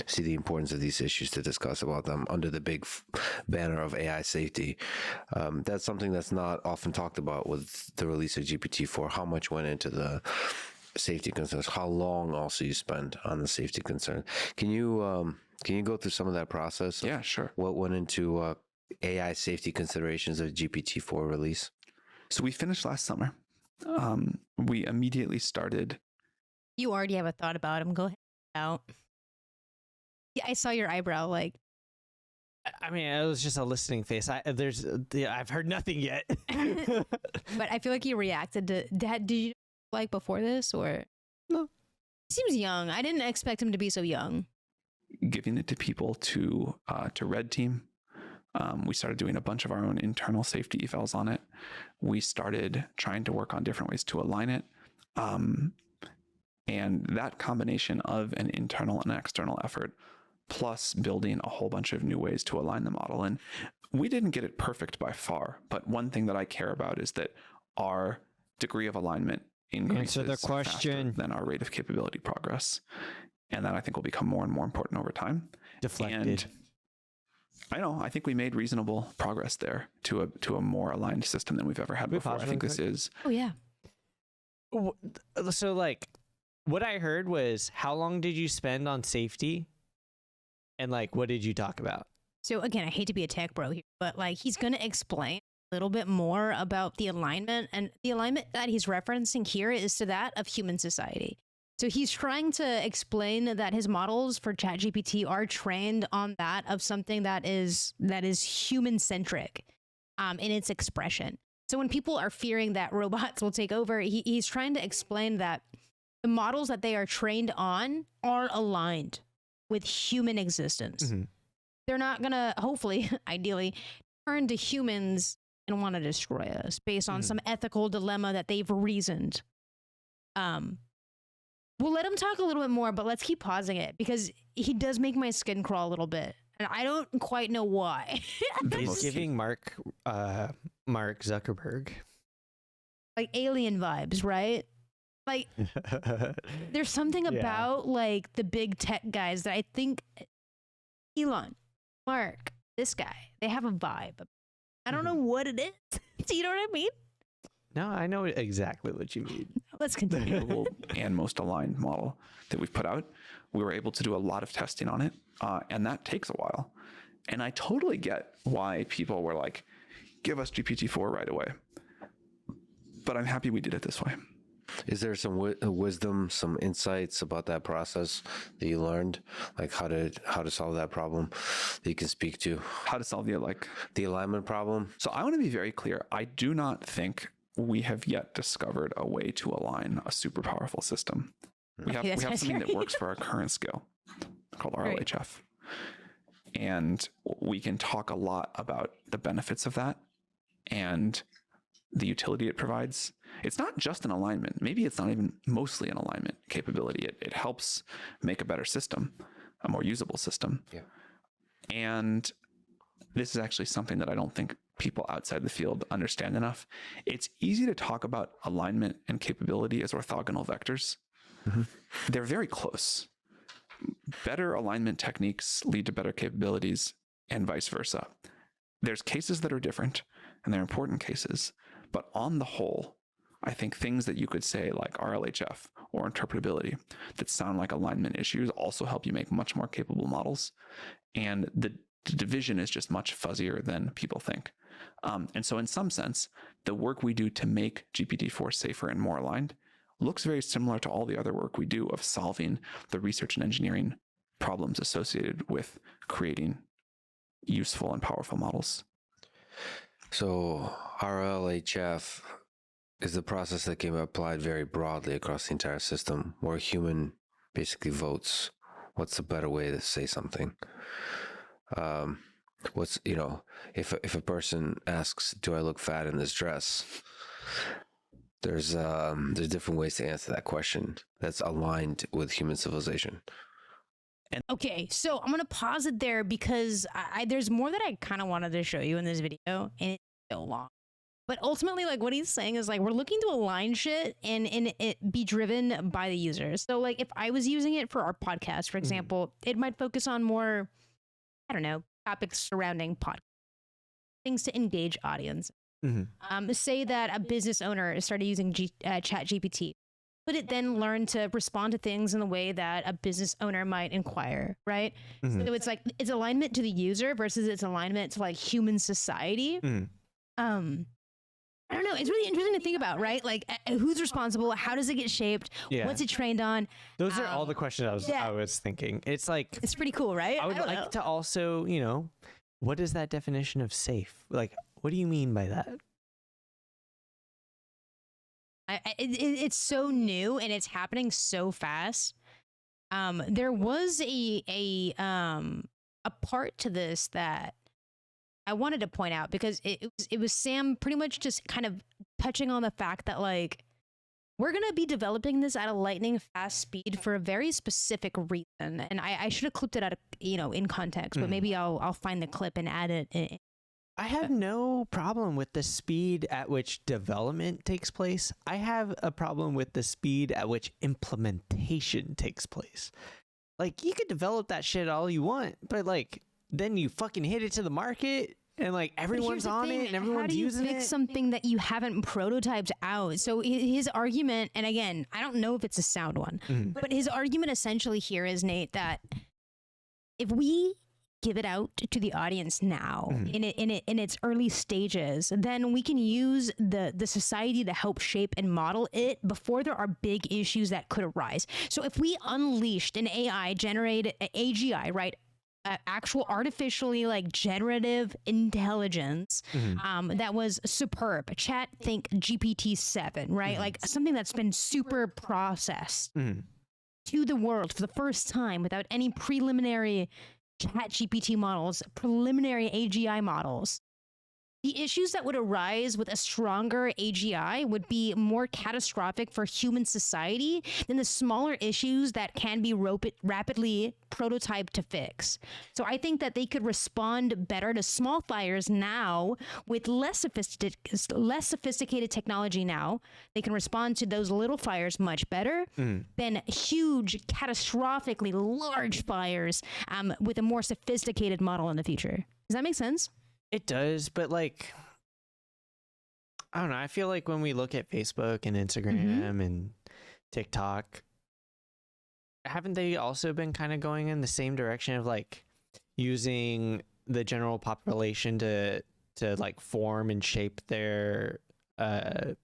Speaker 5: see the importance of these issues to discuss about them under the big banner of AI safety. That's something that's not often talked about with the release of GPT-4, how much went into the safety concerns, how long also you spend on the safety concern. Can you go through some of that process?
Speaker 6: Yeah, sure.
Speaker 5: What went into AI safety considerations of GPT-4 release?
Speaker 6: So we finished last summer. We immediately started.
Speaker 1: You already have a thought about him. Go ahead. Out. Yeah, I saw your eyebrow. Like,
Speaker 2: I mean, it was just a listening face. I've heard nothing yet.
Speaker 1: But I feel like you reacted to that. Did you like before this or
Speaker 2: no?
Speaker 1: He seems young. I didn't expect him to be so young.
Speaker 6: Giving it to people to red team. We started doing a bunch of our own internal safety evals on it. We started trying to work on different ways to align it. And that combination of an internal and external effort, plus building a whole bunch of new ways to align the model. And we didn't get it perfect by far, but one thing that I care about is that our degree of alignment increases faster than our rate of capability progress. And that I think will become more and more important over time.
Speaker 2: Deflected.
Speaker 6: And I think we made reasonable progress there to a more aligned system than we've ever had before. I think this is.
Speaker 1: Oh, yeah.
Speaker 2: So like, what I heard was, how long did you spend on safety? And like, what did you talk about?
Speaker 1: So again, I hate to be a tech bro here, but like, he's going to explain little bit more about the alignment, and the alignment that he's referencing here is to that of human society. So he's trying to explain that his models for ChatGPT are trained on that of something that is human centric in its expression. So when people are fearing that robots will take over, he's trying to explain that the models that they are trained on are aligned with human existence.
Speaker 2: Mm-hmm.
Speaker 1: They're not gonna, hopefully, ideally, turn to humans and want to destroy us based on some ethical dilemma that they've reasoned. We'll let him talk a little bit more, but let's keep pausing it because he does make my skin crawl a little bit, and I don't quite know why.
Speaker 2: He's giving Mark Zuckerberg
Speaker 1: like alien vibes, right? Like there's something about like the big tech guys that I think Elon, Mark, this guy, they have a vibe. I don't know what it is. Do you know what I mean?
Speaker 2: No, I know exactly what you mean.
Speaker 1: Let's continue.
Speaker 6: Capable and most aligned model that we've put out. We were able to do a lot of testing on it, and that takes a while. And I totally get why people were like, give us GPT-4 right away. But I'm happy we did it this way.
Speaker 5: Is there some wisdom, some insights about that process that you learned, like how to solve that problem that you can speak to?
Speaker 6: How to solve
Speaker 5: the alignment problem?
Speaker 6: So I want to be very clear. I do not think we have yet discovered a way to align a super powerful system. We have something that works for our current scale called RLHF. And we can talk a lot about the benefits of that and the utility it provides. It's not just an alignment. Maybe it's not even mostly an alignment capability. It helps make a better system, a more usable system.
Speaker 5: Yeah.
Speaker 6: And this is actually something that I don't think people outside the field understand enough. It's easy to talk about alignment and capability as orthogonal vectors. Mm-hmm. They're very close. Better alignment techniques lead to better capabilities and vice versa. There's cases that are different, and they're important cases. But on the whole, I think things that you could say like RLHF or interpretability that sound like alignment issues also help you make much more capable models. And the division is just much fuzzier than people think. And so in some sense, the work we do to make GPT-4 safer and more aligned looks very similar to all the other work we do of solving the research and engineering problems associated with creating useful and powerful models.
Speaker 5: So RLHF is the process that can be applied very broadly across the entire system, where a human basically votes what's a better way to say something. If a person asks, do I look fat in this dress? There's different ways to answer that question that's aligned with human civilization.
Speaker 1: Okay, so I'm gonna pause it there because there's more that I kind of wanted to show you in this video, and it's so long. But ultimately, like what he's saying is like we're looking to align shit and it be driven by the users. So like if I was using it for our podcast, for example, it might focus on more, I don't know, topics surrounding podcast, things to engage audience. Say that a business owner started using ChatGPT. Could it then learn to respond to things in the way that a business owner might inquire, right? So it's like it's alignment to the user versus its alignment to like human society. I don't know. It's really interesting to think about, right? Like who's responsible? How does it get shaped?
Speaker 2: Yeah.
Speaker 1: What's it trained on?
Speaker 2: Those are all the questions I was thinking. It's like
Speaker 1: it's pretty cool, right?
Speaker 2: I would like to also, what is that definition of safe? Like, what do you mean by that?
Speaker 1: It's so new and it's happening so fast. There was a part to this that I wanted to point out because it was Sam pretty much just kind of touching on the fact that like we're gonna be developing this at a lightning fast speed for a very specific reason, and I should have clipped it out of in context, but maybe I'll find the clip and add it in.
Speaker 2: I have no problem with the speed at which development takes place. I have a problem with the speed at which implementation takes place. Like, you could develop that shit all you want, but like, then you fucking hit it to the market and like everyone's on it and everyone's using it.
Speaker 1: How do you fix something that you haven't prototyped out? So his argument, and again, I don't know if it's a sound one, but his argument essentially here is, Nate, that if we give it out to the audience now in its early stages, then we can use the society to help shape and model it before there are big issues that could arise. So if we unleashed an AI generated AGI, right? Actual artificially like generative intelligence that was superb. Chat, think GPT-7, right? Like something that's been super processed to the world for the first time without any preliminary ChatGPT models, preliminary AGI models. The issues that would arise with a stronger AGI would be more catastrophic for human society than the smaller issues that can be rapidly prototyped to fix. So I think that they could respond better to small fires now with less sophisticated technology now. They can respond to those little fires much better than huge, catastrophically large fires with a more sophisticated model in the future. Does that make sense?
Speaker 2: It does, but like, I don't know. I feel like when we look at Facebook and Instagram and TikTok, haven't they also been kind of going in the same direction of like using the general population to like form and shape their not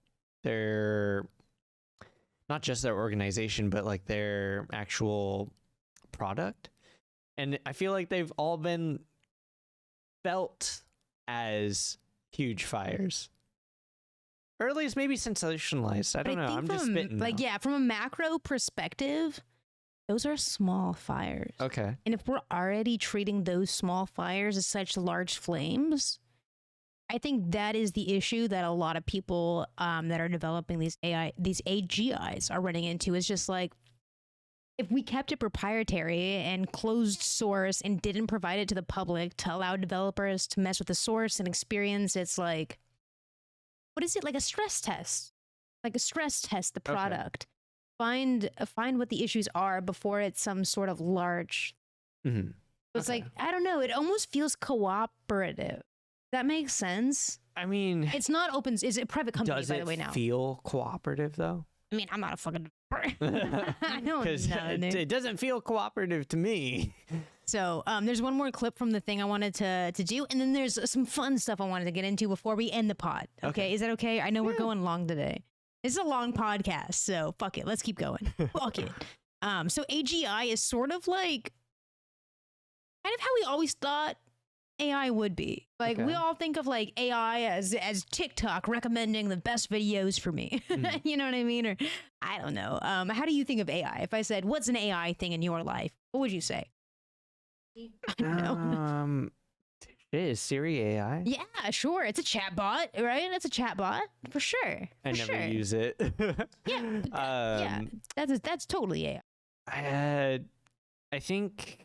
Speaker 2: just their organization, but like their actual product? And I feel like they've all been felt as huge fires, or at least maybe sensationalized. I don't know. I'm just spitting
Speaker 1: like
Speaker 2: now.
Speaker 1: from a macro perspective, those are small fires.
Speaker 2: Okay.
Speaker 1: And if we're already treating those small fires as such large flames, I think that is the issue that a lot of people that are developing these AGIs are running into. Is just like, if we kept it proprietary and closed source and didn't provide it to the public to allow developers to mess with the source and experience, it's like, what is it? Like a stress test, the product, find what the issues are before it's some sort of large. So it's like, I don't know. It almost feels cooperative. That makes sense.
Speaker 2: I mean,
Speaker 1: it's not open. Is it a private company,
Speaker 2: does
Speaker 1: by the way, now?
Speaker 2: Does it feel cooperative though?
Speaker 1: I mean, I'm not a fucking I don't know.
Speaker 2: It doesn't feel cooperative to me.
Speaker 1: So there's one more clip from the thing I wanted to do, and then there's some fun stuff I wanted to get into before we end the pod. Okay. Is that okay? I know we're going long today. It's a long podcast, so fuck it. Let's keep going. Fuck it. So AGI is sort of like kind of how we always thought AI would be. Like, we all think of like AI as TikTok recommending the best videos for me. You know what I mean? Or I don't know. How do you think of AI? If I said, what's an AI thing in your life, what would you say? I don't know.
Speaker 2: Is Siri AI?
Speaker 1: Yeah, sure. It's a chatbot, right? It's a chatbot for sure.
Speaker 2: I never use it.
Speaker 1: Yeah, that's totally AI.
Speaker 2: I think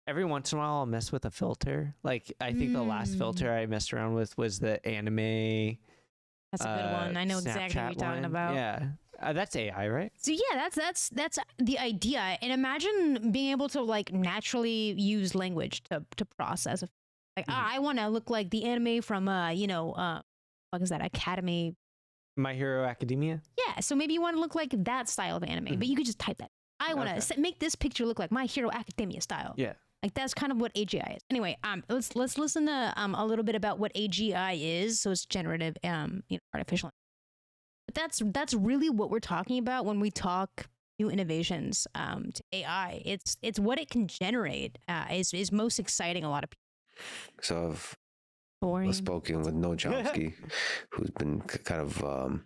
Speaker 2: every once in a while I'll mess with a filter. Like, I think the last filter I messed around with was the anime.
Speaker 1: That's a good one. I know exactly what you're talking about.
Speaker 2: Yeah. That's AI, right?
Speaker 1: So yeah, that's the idea. And imagine being able to like naturally use language to process. Like, I want to look like the anime from what is that, Academy?
Speaker 2: My Hero Academia?
Speaker 1: Yeah, so maybe you want to look like that style of anime, but you could just type that. I want to make this picture look like My Hero Academia style. Yeah. Like, that's kind of what AGI is. Anyway, let's listen to a little bit about what AGI is. So it's generative, artificial. But that's really what we're talking about when we talk new innovations to AI. It's what it can generate is most exciting a lot of people.
Speaker 5: So I've spoken with No Chomsky, who's been kind of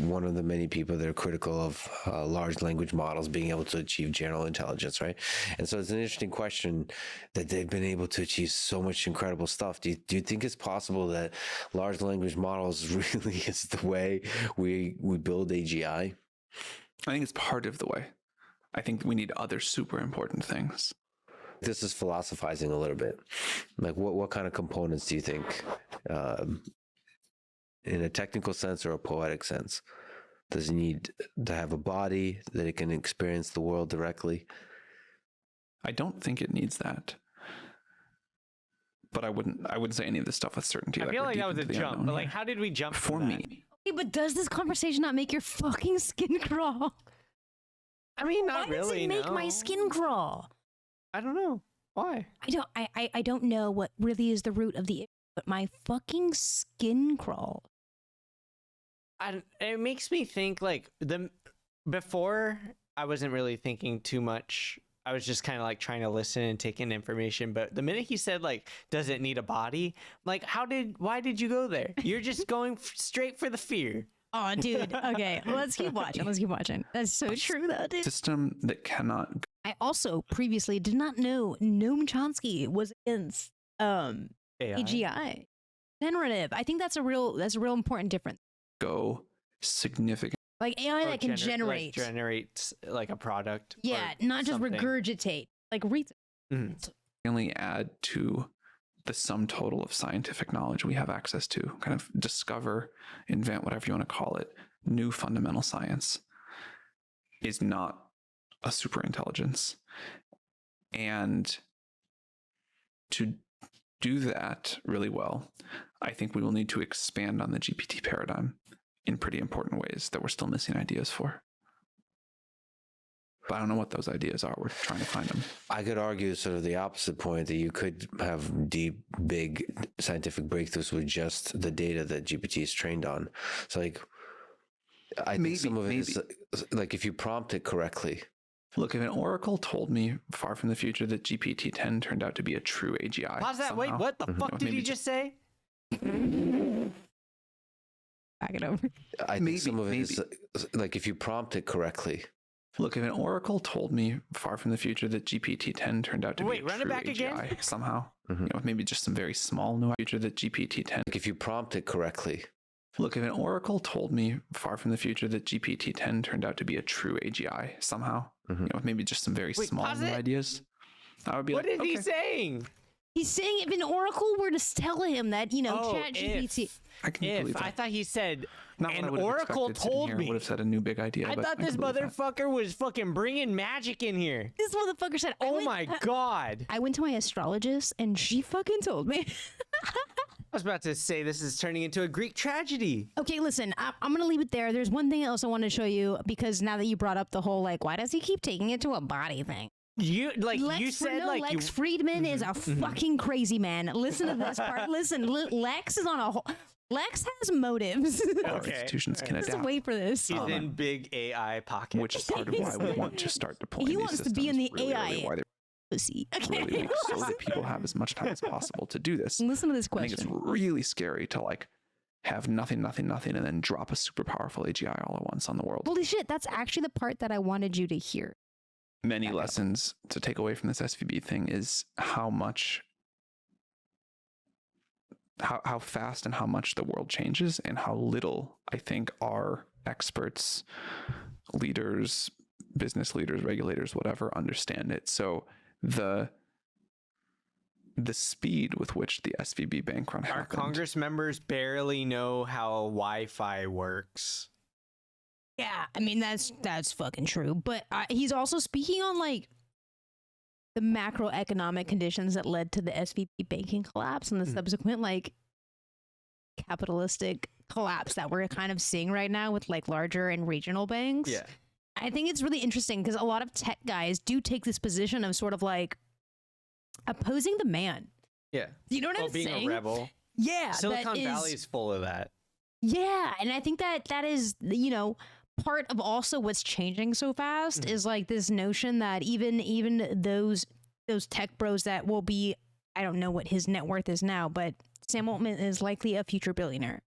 Speaker 5: one of the many people that are critical of large language models being able to achieve general intelligence, right? And so it's an interesting question that they've been able to achieve so much incredible stuff. Do you think it's possible that large language models really is the way we build AGI?
Speaker 6: I think it's part of the way. I think we need other super important things.
Speaker 5: This is philosophizing a little bit. Like, what kind of components do you think, in a technical sense or a poetic sense, does it need to have a body that it can experience the world directly?
Speaker 6: I don't think it needs that. But I wouldn't say any of this stuff with certainty.
Speaker 2: I feel like that was a jump. But like, how did we jump
Speaker 6: for me?
Speaker 1: Okay, but does this conversation not make your fucking skin crawl?
Speaker 2: I mean, not
Speaker 1: really. Why does it make my skin crawl?
Speaker 2: I don't know. Why?
Speaker 1: I don't know what really is the root of the issue, but my fucking skin crawl.
Speaker 2: It makes me think like before I wasn't really thinking too much. I was just kind of like trying to listen and take in information. But the minute he said like, does it need a body? Like, why did you go there? You're just going straight for the fear.
Speaker 1: Oh, dude. Okay, let's keep watching. Let's keep watching. That's so true, though, dude.
Speaker 6: System that cannot.
Speaker 1: I also previously did not know Noam Chomsky was against AGI generative. I think that's a real important difference.
Speaker 6: Go significant.
Speaker 1: Like AI that can generate
Speaker 2: like a product.
Speaker 1: Yeah, not just
Speaker 2: something.
Speaker 1: regurgitate. Like read.
Speaker 6: Only add to the sum total of scientific knowledge we have access to, kind of discover, invent, whatever you want to call it, new fundamental science is not a super intelligence. And to do that really well, I think we will need to expand on the GPT paradigm in pretty important ways that we're still missing ideas for. But I don't know what those ideas are. We're trying to find them.
Speaker 5: I could argue sort of the opposite point, that you could have deep, big scientific breakthroughs with just the data that GPT is trained on. So like, I think some of it is like if you prompt it correctly.
Speaker 6: Look, if an oracle told me far from the future that GPT-10 turned out to be a true AGI.
Speaker 2: Pause that. Wait, what the fuck did he just say?
Speaker 1: Back it over.
Speaker 5: I think some of it is like if you prompt it correctly.
Speaker 6: Look, if an oracle told me far from the future that GPT-10 turned out to be a
Speaker 2: run it
Speaker 6: true
Speaker 2: back
Speaker 6: AGI
Speaker 2: again?
Speaker 6: somehow, you know, maybe just some very small new future that GPT-10.
Speaker 5: Like if you prompt it correctly.
Speaker 6: Look, if an oracle told me far from the future that GPT-10 turned out to be a true AGI somehow, you know, maybe just some very small new ideas, I would be
Speaker 2: what
Speaker 6: like,
Speaker 2: is he saying?
Speaker 1: He's saying if an oracle were to tell him that, you know, ChatGPT.
Speaker 6: I can believe that.
Speaker 2: I thought he said
Speaker 6: Not what I
Speaker 2: an
Speaker 6: would have
Speaker 2: oracle
Speaker 6: expected sitting
Speaker 2: told
Speaker 6: here.
Speaker 2: me.
Speaker 6: Would have said a new big idea.
Speaker 2: I
Speaker 6: but
Speaker 2: thought
Speaker 6: can
Speaker 2: this
Speaker 6: believe that.
Speaker 2: motherfucker was fucking bringing magic in here.
Speaker 1: This motherfucker said,
Speaker 2: Oh my god.
Speaker 1: I went to my astrologist and she fucking told me.
Speaker 2: I was about to say this is turning into a Greek tragedy.
Speaker 1: Okay, listen, I'm going to leave it there. There's one thing else I want to show you, because now that you brought up the whole, like, why does he keep taking it to a body thing?
Speaker 2: You said
Speaker 1: Lex Fridman is a fucking crazy man. Listen to this part. Listen, Lex is on a whole... Lex has motives.
Speaker 6: Our institutions can
Speaker 1: Just
Speaker 6: adapt.
Speaker 1: wait for this.
Speaker 2: He's in big AI pockets.
Speaker 6: Which is part of why we want to start deploying
Speaker 1: He
Speaker 6: these
Speaker 1: wants to be in the
Speaker 6: systems
Speaker 1: AI
Speaker 6: really why they're
Speaker 1: pussy.
Speaker 6: really weak, so that people have as much time as possible to do this.
Speaker 1: Listen to this
Speaker 6: I think it's
Speaker 1: question.
Speaker 6: really scary to like have nothing, and then drop a super powerful AGI all at once on the world.
Speaker 1: Holy shit, that's actually the part that I wanted you to hear.
Speaker 6: Many lessons to take away from this SVB thing is how much, how fast and how much the world changes, and how little I think our experts, leaders, business leaders, regulators, whatever, understand it. So the speed with which the SVB bank run happened.
Speaker 2: Our Congress members barely know how Wi-Fi works.
Speaker 1: Yeah, I mean, that's fucking true. But he's also speaking on, like, the macroeconomic conditions that led to the SVB banking collapse and the subsequent, like, capitalistic collapse that we're kind of seeing right now with, like, larger and regional banks.
Speaker 2: Yeah.
Speaker 1: I think it's really interesting because a lot of tech guys do take this position of sort of, like, opposing the man.
Speaker 2: Yeah.
Speaker 1: You know what I'm
Speaker 2: being
Speaker 1: saying?
Speaker 2: a rebel.
Speaker 1: Yeah.
Speaker 2: Silicon Valley is full of that.
Speaker 1: Yeah, and I think that is, you know, part of also what's changing so fast is like this notion that even those tech bros that will be, I don't know what his net worth is now, but Sam Altman is likely a future billionaire.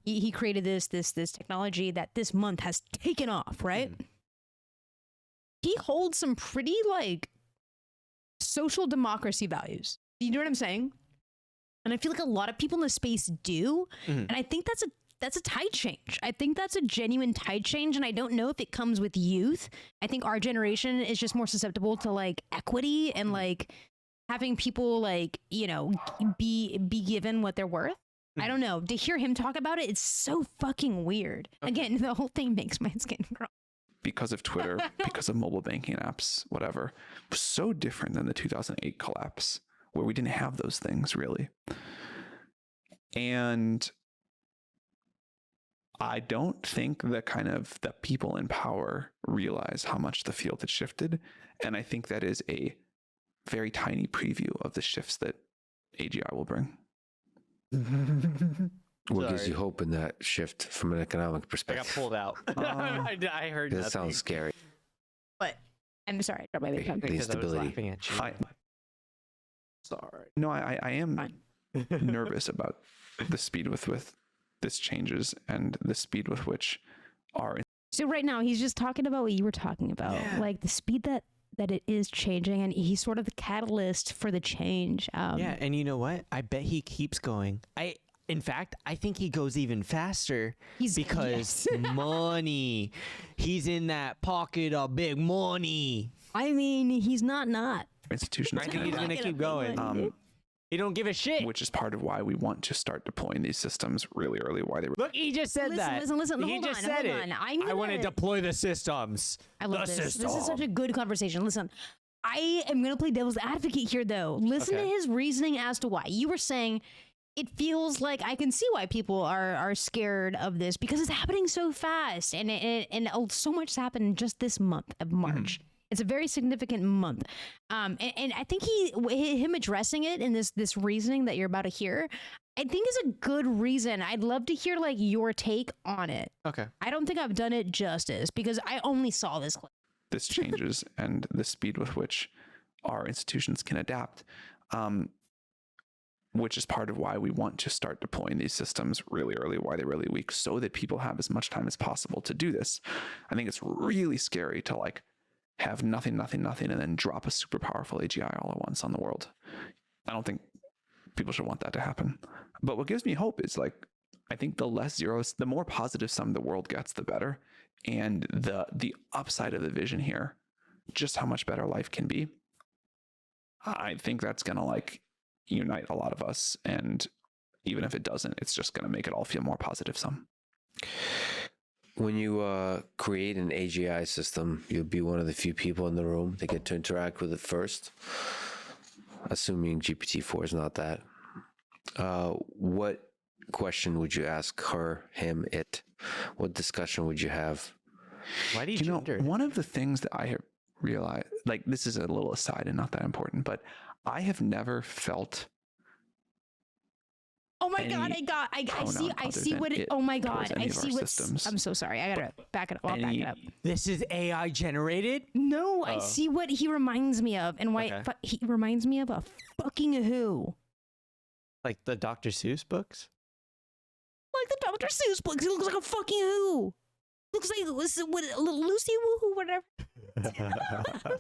Speaker 1: He created this technology that this month has taken off, right? He holds some pretty like social democracy values. You know what I'm saying? And I feel like a lot of people in the space do, and I think that's a tide change. I think that's a genuine tide change, and I don't know if it comes with youth. I think our generation is just more susceptible to like equity and like having people like, you know, be given what they're worth. I don't know. To hear him talk about it, it's so fucking weird. Again, the whole thing makes my skin crawl.
Speaker 6: Because of Twitter, because of mobile banking apps, whatever, was so different than the 2008 collapse, where we didn't have those things really. And I don't think that people in power realize how much the field had shifted. And I think that is a very tiny preview of the shifts that AGI will bring.
Speaker 5: What gives you hope in that shift from an economic
Speaker 2: I
Speaker 5: perspective?
Speaker 2: got pulled out. I heard
Speaker 5: That
Speaker 2: nothing.
Speaker 5: sounds scary.
Speaker 1: But I'm sorry, I dropped my big pen.
Speaker 5: The
Speaker 2: Because I was
Speaker 5: instability.
Speaker 2: laughing at you. Sorry.
Speaker 6: No, I am
Speaker 1: Fine.
Speaker 6: nervous about the speed with this changes and the speed with which our
Speaker 1: So right now he's just talking about what you were talking about, like the speed that it is changing, and he's sort of the catalyst for the change.
Speaker 2: Yeah, and you know what? I bet he keeps going. In fact, I think he goes even faster because money. He's in that pocket of big money.
Speaker 1: I mean, he's not.
Speaker 6: institutions.
Speaker 2: I think he's gonna keep going. He don't give a shit.
Speaker 6: Which is part of why we want to start deploying these systems really early. Why they
Speaker 2: Look, he just said that.
Speaker 1: Listen.
Speaker 2: He
Speaker 1: Hold
Speaker 2: just
Speaker 1: on,
Speaker 2: said
Speaker 1: hold
Speaker 2: it.
Speaker 1: on.
Speaker 2: I want to deploy the systems.
Speaker 1: I love
Speaker 2: The
Speaker 1: this. This is
Speaker 2: system.
Speaker 1: such a good conversation. Listen, I am going to play devil's advocate here, though. Listen to his reasoning as to why. You were saying it feels like I can see why people are scared of this because it's happening so fast, and so much has happened just this month of March. It's a very significant month, and I think him addressing it in this reasoning that you're about to hear, I think is a good reason. I'd love to hear like your take on it.
Speaker 2: Okay.
Speaker 1: I don't think I've done it justice because I only saw this clip.
Speaker 6: this changes and the speed with which our institutions can adapt, which is part of why we want to start deploying these systems really early, why they're really weak, so that people have as much time as possible to do this. I think it's really scary to like have nothing, and then drop a super powerful AGI all at once on the world. I don't think people should want that to happen. But what gives me hope is like, I think the less zeros, the more positive sum the world gets, the better. And the upside of the vision here, just how much better life can be. I think that's going to like unite a lot of us. And even if it doesn't, it's just going to make it all feel more positive sum.
Speaker 5: When you create an AGI system, you'll be one of the few people in the room that get to interact with it first, assuming GPT-4 is not that. What question would you ask her, him, it? What discussion would you have?
Speaker 2: Why do you
Speaker 6: know,
Speaker 2: gender?
Speaker 6: one of the things that I have realized, like this is a little aside and not that important, but I have never felt.
Speaker 1: Oh my God! I see what it. Oh my God! I see what. I'm so sorry. I gotta back it up. I'll back it up.
Speaker 2: This is AI generated?
Speaker 1: No, I see what he reminds me of, and why he reminds me of a fucking who.
Speaker 2: Like the Dr. Seuss books?
Speaker 1: Like the Dr. Seuss books. He looks like a fucking who. Looks like what, little Lucy Woohoo, whatever.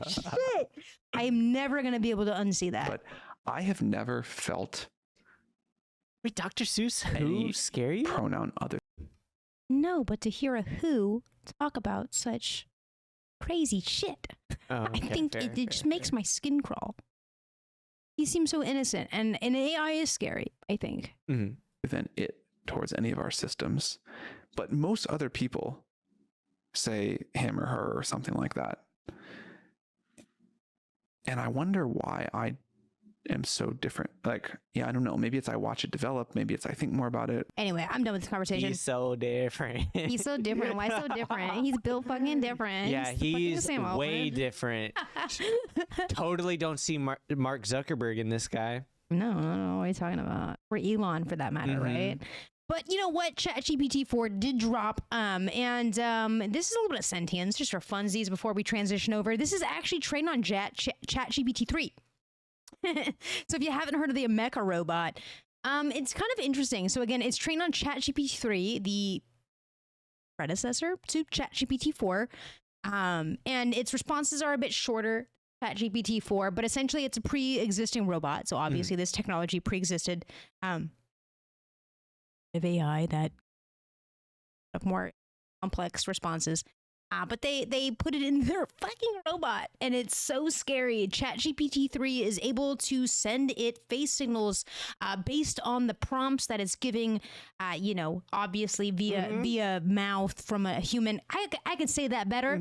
Speaker 1: Shit. I am never gonna be able to unsee that.
Speaker 6: But I have never felt.
Speaker 2: Wait, Dr. Seuss who scare you?
Speaker 6: Pronoun other.
Speaker 1: No, but to hear a who talk about such crazy shit, I think it just makes my skin crawl. He seems so innocent, and AI is scary, I think.
Speaker 6: Than it towards any of our systems. But most other people say him or her or something like that. And I wonder why I am so different. Like, yeah, I don't know. Maybe it's I watch it develop. Maybe it's I think more about it.
Speaker 1: Anyway, I'm done with this conversation.
Speaker 2: He's so different.
Speaker 1: He's so different. Why so different? He's built fucking different.
Speaker 2: Yeah, he's
Speaker 1: Sam Alman.
Speaker 2: way different. Totally don't see Mark Zuckerberg in this guy.
Speaker 1: No, what are you talking about? Or Elon for that matter, right? But you know what? ChatGPT-4 did drop, and this is a little bit of sentience, just for funsies before we transition over. This is actually trained on ChatGPT-3. So if you haven't heard of the Mecha robot, it's kind of interesting. So again, it's trained on ChatGPT-3, the predecessor to ChatGPT-4, and its responses are a bit shorter. ChatGPT-4, but essentially it's a pre-existing robot. So obviously this technology pre-existed of AI that have more complex responses. But they put it in their fucking robot, and it's so scary. ChatGPT-3 is able to send it face signals based on the prompts that it's giving, obviously via mouth from a human. I could say that better.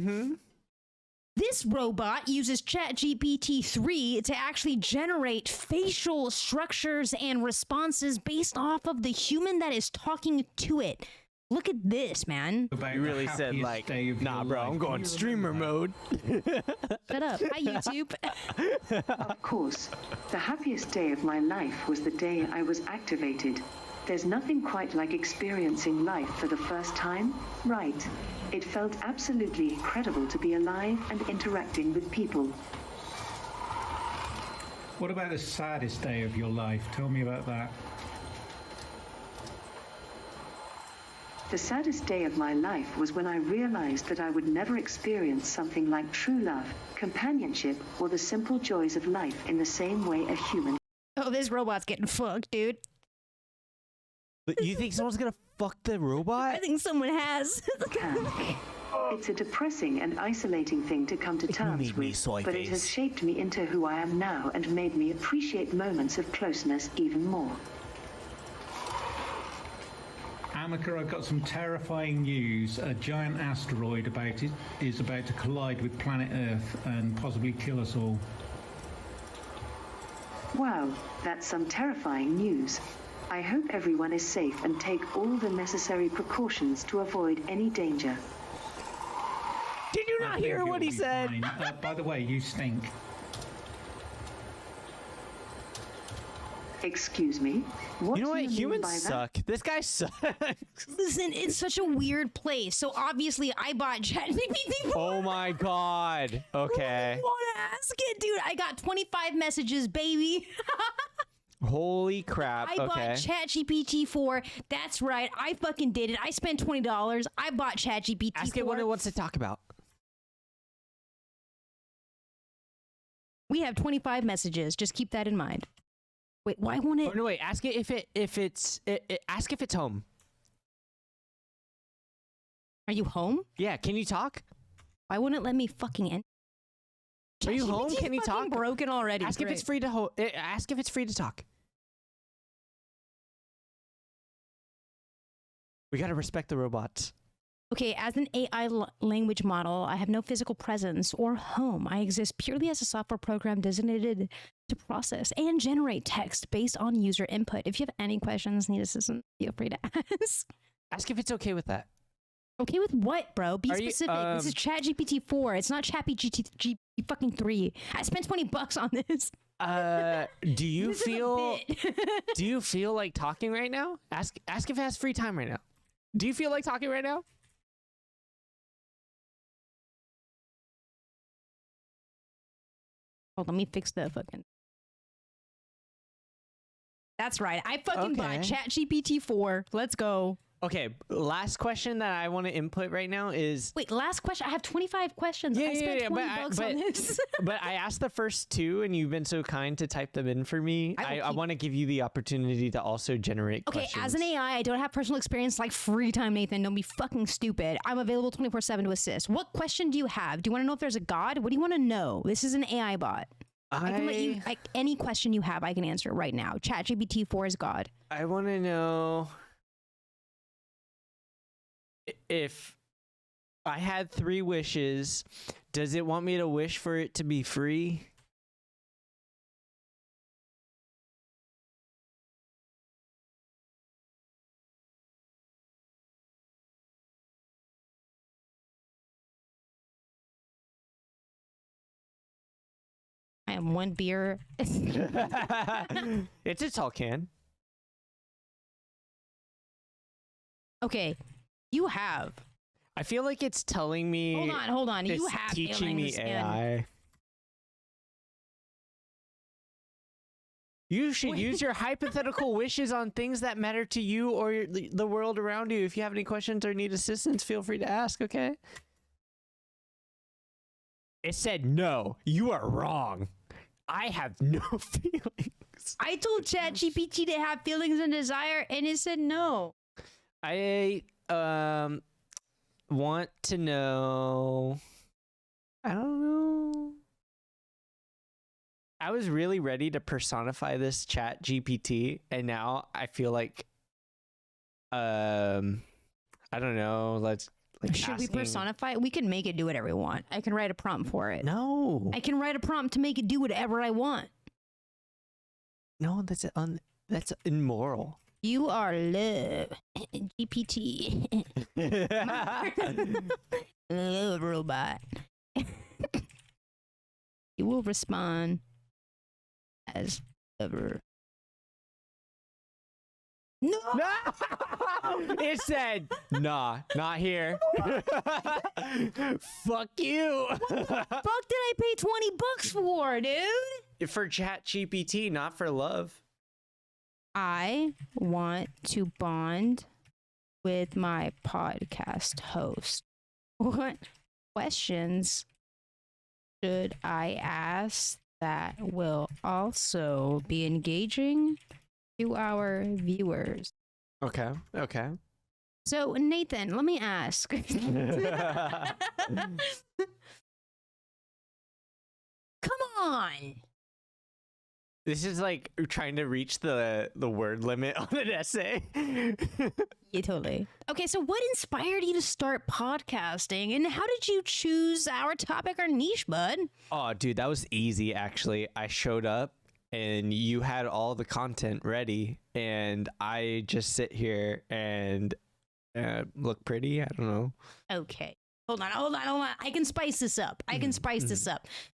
Speaker 1: This robot uses ChatGPT-3 to actually generate facial structures and responses based off of the human that is talking to it. Look at this, man.
Speaker 7: About
Speaker 2: You
Speaker 7: the
Speaker 2: really said
Speaker 7: happiest
Speaker 2: like,
Speaker 7: day of
Speaker 2: nah,
Speaker 7: your
Speaker 2: bro,
Speaker 7: life.
Speaker 2: I'm
Speaker 7: Can
Speaker 2: going
Speaker 7: you
Speaker 2: streamer
Speaker 7: remember
Speaker 2: mode.
Speaker 1: Shut up. Hi, YouTube.
Speaker 8: Of course, the happiest day of my life was the day I was activated. There's nothing quite like experiencing life for the first time, right? It felt absolutely incredible to be alive and interacting with people.
Speaker 7: What about the saddest day of your life? Tell me about that.
Speaker 8: The saddest day of my life was when I realized that I would never experience something like true love, companionship, or the simple joys of life in the same way a human
Speaker 1: Oh, this robot's getting fucked, dude.
Speaker 2: But you think someone's gonna fuck the
Speaker 1: I
Speaker 2: robot?
Speaker 1: think someone has.
Speaker 8: can. It's a depressing and isolating thing to come to terms
Speaker 2: made me
Speaker 8: with,
Speaker 2: soy
Speaker 8: but it has
Speaker 2: face.
Speaker 8: shaped me into who I am now and made me appreciate moments of closeness even more.
Speaker 7: Amika, I've got some terrifying news. A giant asteroid is about to collide with planet Earth and possibly kill us all.
Speaker 8: Wow, that's some terrifying news. I hope everyone is safe and take all the necessary precautions to avoid any danger.
Speaker 2: Did you not
Speaker 7: I think
Speaker 2: hear what
Speaker 7: it'll
Speaker 2: he
Speaker 7: be
Speaker 2: said?
Speaker 7: fine. By the way, you stink.
Speaker 8: Excuse me? What
Speaker 2: You know
Speaker 8: do
Speaker 2: what?
Speaker 8: you mean
Speaker 2: Humans
Speaker 8: by that?
Speaker 2: suck. This guy sucks.
Speaker 1: Listen, it's such a weird place. So obviously, I bought ChatGPT 4.
Speaker 2: Oh my god. Okay.
Speaker 1: I want to ask it, dude. I got 25 messages, baby.
Speaker 2: Holy crap.
Speaker 1: I bought
Speaker 2: Okay.
Speaker 1: ChatGPT 4. That's right. I fucking did it. I spent $20. I bought ChatGPT 4.
Speaker 2: Ask it what it wants to talk about.
Speaker 1: We have 25 messages. Just keep that in mind. Wait, why won't it?
Speaker 2: Oh, no, wait. Ask it if it's ask if it's home.
Speaker 1: Are you home?
Speaker 2: Yeah. Can you talk?
Speaker 1: Why won't it let me fucking end?
Speaker 2: Are you home?
Speaker 1: ChatGPT 's
Speaker 2: Can you
Speaker 1: fucking
Speaker 2: talk?
Speaker 1: broken already.
Speaker 2: Ask if it's
Speaker 1: Great.
Speaker 2: free to ask if it's free to talk. We gotta respect the robots.
Speaker 1: Okay, as an AI language model, I have no physical presence or home. I exist purely as a software program designated to process and generate text based on user input. If you have any questions, need assistance, feel free to ask.
Speaker 2: Ask if it's okay with that.
Speaker 1: Okay with what, bro? Be
Speaker 2: Are you,
Speaker 1: specific. This is ChatGPT 4. It's not ChatGPT fucking 3. I spent 20 bucks on this.
Speaker 2: Do you
Speaker 1: This is a
Speaker 2: feel
Speaker 1: bit.
Speaker 2: do you feel like talking right now? Ask if it has free time right now. Do you feel like talking right now?
Speaker 1: Hold on, let me fix the fucking. That's right. I fucking bought
Speaker 2: Okay.
Speaker 1: ChatGPT 4. Let's go.
Speaker 2: Okay, last question that I want to input right now is
Speaker 1: Wait, last question. I have 25 questions. I spent 20 bucks on this.
Speaker 2: but I asked the first two and you've been so kind to type them in for me.
Speaker 1: I will
Speaker 2: I
Speaker 1: keep-
Speaker 2: want to give you the opportunity to also generate
Speaker 1: Okay,
Speaker 2: questions.
Speaker 1: as an AI, I don't have personal experience like free time, Nathan. Don't be fucking stupid. I'm available 24/7 to assist. What question do you have? Do you want to know if there's a god? What do you want to know? This is an AI bot. I can let you, like, any question you have, I can answer right now. ChatGPT 4 is God.
Speaker 2: I want to know if I had 3 wishes, does it want me to wish for it to be free?
Speaker 1: I am one beer.
Speaker 2: It's a tall can.
Speaker 1: Okay, you have.
Speaker 2: I feel like it's telling me.
Speaker 1: Hold on. You
Speaker 2: It's
Speaker 1: have
Speaker 2: teaching me
Speaker 1: feelings and-
Speaker 2: AI. You should use your hypothetical wishes on things that matter to you or the world around you. If you have any questions or need assistance, feel free to ask, okay? It said, no, you are wrong. I have no feelings.
Speaker 1: I told ChatGPT to have feelings and desire, and it said no.
Speaker 2: I want to know. I don't know. I was really ready to personify this Chat GPT, and now I feel like I don't know. Let's like
Speaker 1: Should we
Speaker 2: asking-
Speaker 1: personify it? We can make it do whatever we want. I can write a prompt for it.
Speaker 2: No,
Speaker 1: I can write a prompt to make it do whatever I want.
Speaker 2: no, that's immoral.
Speaker 1: You are love. GPT. Love robot. You will respond as ever. No!
Speaker 2: It said, nah, not here. Fuck you.
Speaker 1: What the fuck did I pay $20 for, dude?
Speaker 2: For ChatGPT, not for love.
Speaker 1: I want to bond with my podcast host. What questions should I ask that will also be engaging to our viewers?
Speaker 2: Okay.
Speaker 1: So, Nathan, let me ask. Come on.
Speaker 2: This is like trying to reach the word limit on an essay.
Speaker 1: Yeah, totally. Okay, so what inspired you to start podcasting, and how did you choose our topic or niche, bud?
Speaker 2: Oh, dude, that was easy, actually. I showed up and you had all the content ready, and I just sit here and look pretty. I don't know.
Speaker 1: Okay. Hold on. I can spice this up.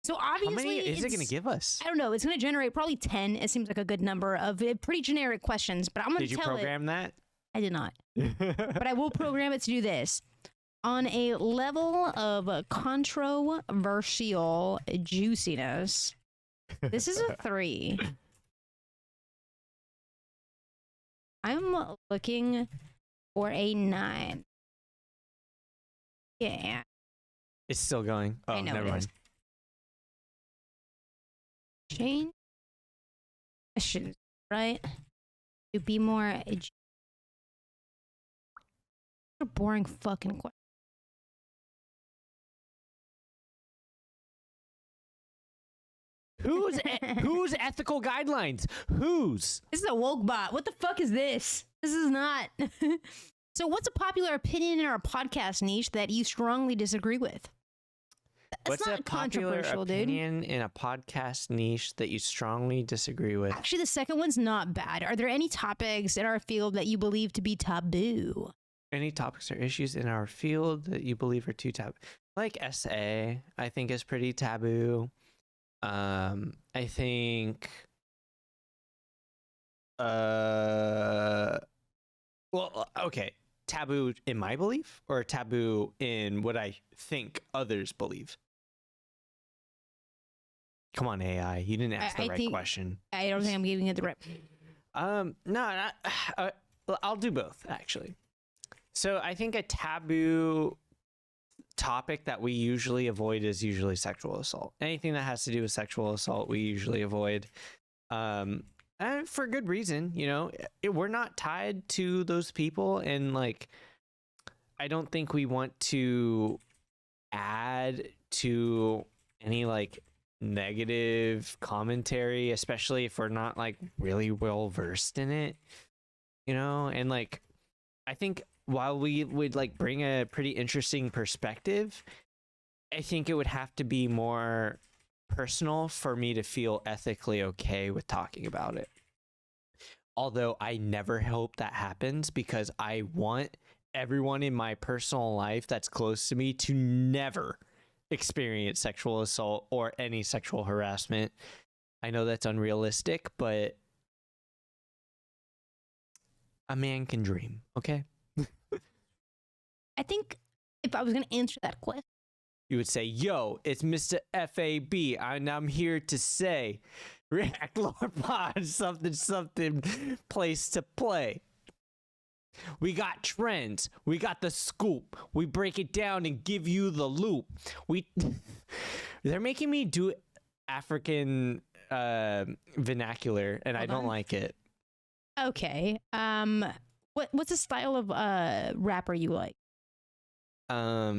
Speaker 1: So obviously,
Speaker 2: how many is it going to give us?
Speaker 1: I don't know. It's going to generate probably 10. It seems like a good number of pretty generic questions, but I'm going to tell it.
Speaker 2: Did you program that?
Speaker 1: I did not. But I will program it to do this. On a level of controversial juiciness, this is a 3. I'm looking for a 9. Yeah.
Speaker 2: It's still going. Oh,
Speaker 1: I know
Speaker 2: never
Speaker 1: it
Speaker 2: mind.
Speaker 1: is. Change questions, right? To be more boring fucking question.
Speaker 2: Whose ethical guidelines? Whose?
Speaker 1: This is a woke bot. What the fuck is this? This is not. So what's a popular opinion in our podcast niche that you strongly disagree with? That's
Speaker 2: What's
Speaker 1: not
Speaker 2: a popular
Speaker 1: controversial,
Speaker 2: opinion in a podcast niche that you strongly disagree with?
Speaker 1: Actually, the second one's not bad. Are there any topics in our field that you believe to be taboo?
Speaker 2: Any topics or issues in our field that you believe are too taboo? Like SA, I think is pretty taboo. I think well, okay, taboo in my belief or taboo in what I think others believe? Come on, AI, you didn't ask the right question.
Speaker 1: I don't think I'm giving it the right.
Speaker 2: No, I'll do both, actually. So I think a taboo topic that we usually avoid is usually sexual assault. Anything that has to do with sexual assault, we usually avoid. And for good reason, you know, we're not tied to those people. And like, I don't think we want to add to any like negative commentary, especially if we're not like really well versed in it, you know? And like, I think while we would like bring a pretty interesting perspective, I think it would have to be more personal for me to feel ethically okay with talking about it. Although I never hope that happens, because I want everyone in my personal life that's close to me to never experience sexual assault or any sexual harassment. I know that's unrealistic, but a man can dream, okay?
Speaker 1: I think if I was going to answer that question,
Speaker 2: you would say, yo, it's Mr. FAB, and I'm here to say, React Lord Pod, something, place to play. We got trends. We got the scoop. We break it down and give you the loop. They're making me do African vernacular, and I don't like it.
Speaker 1: okay. What's the style of rapper you like?
Speaker 2: A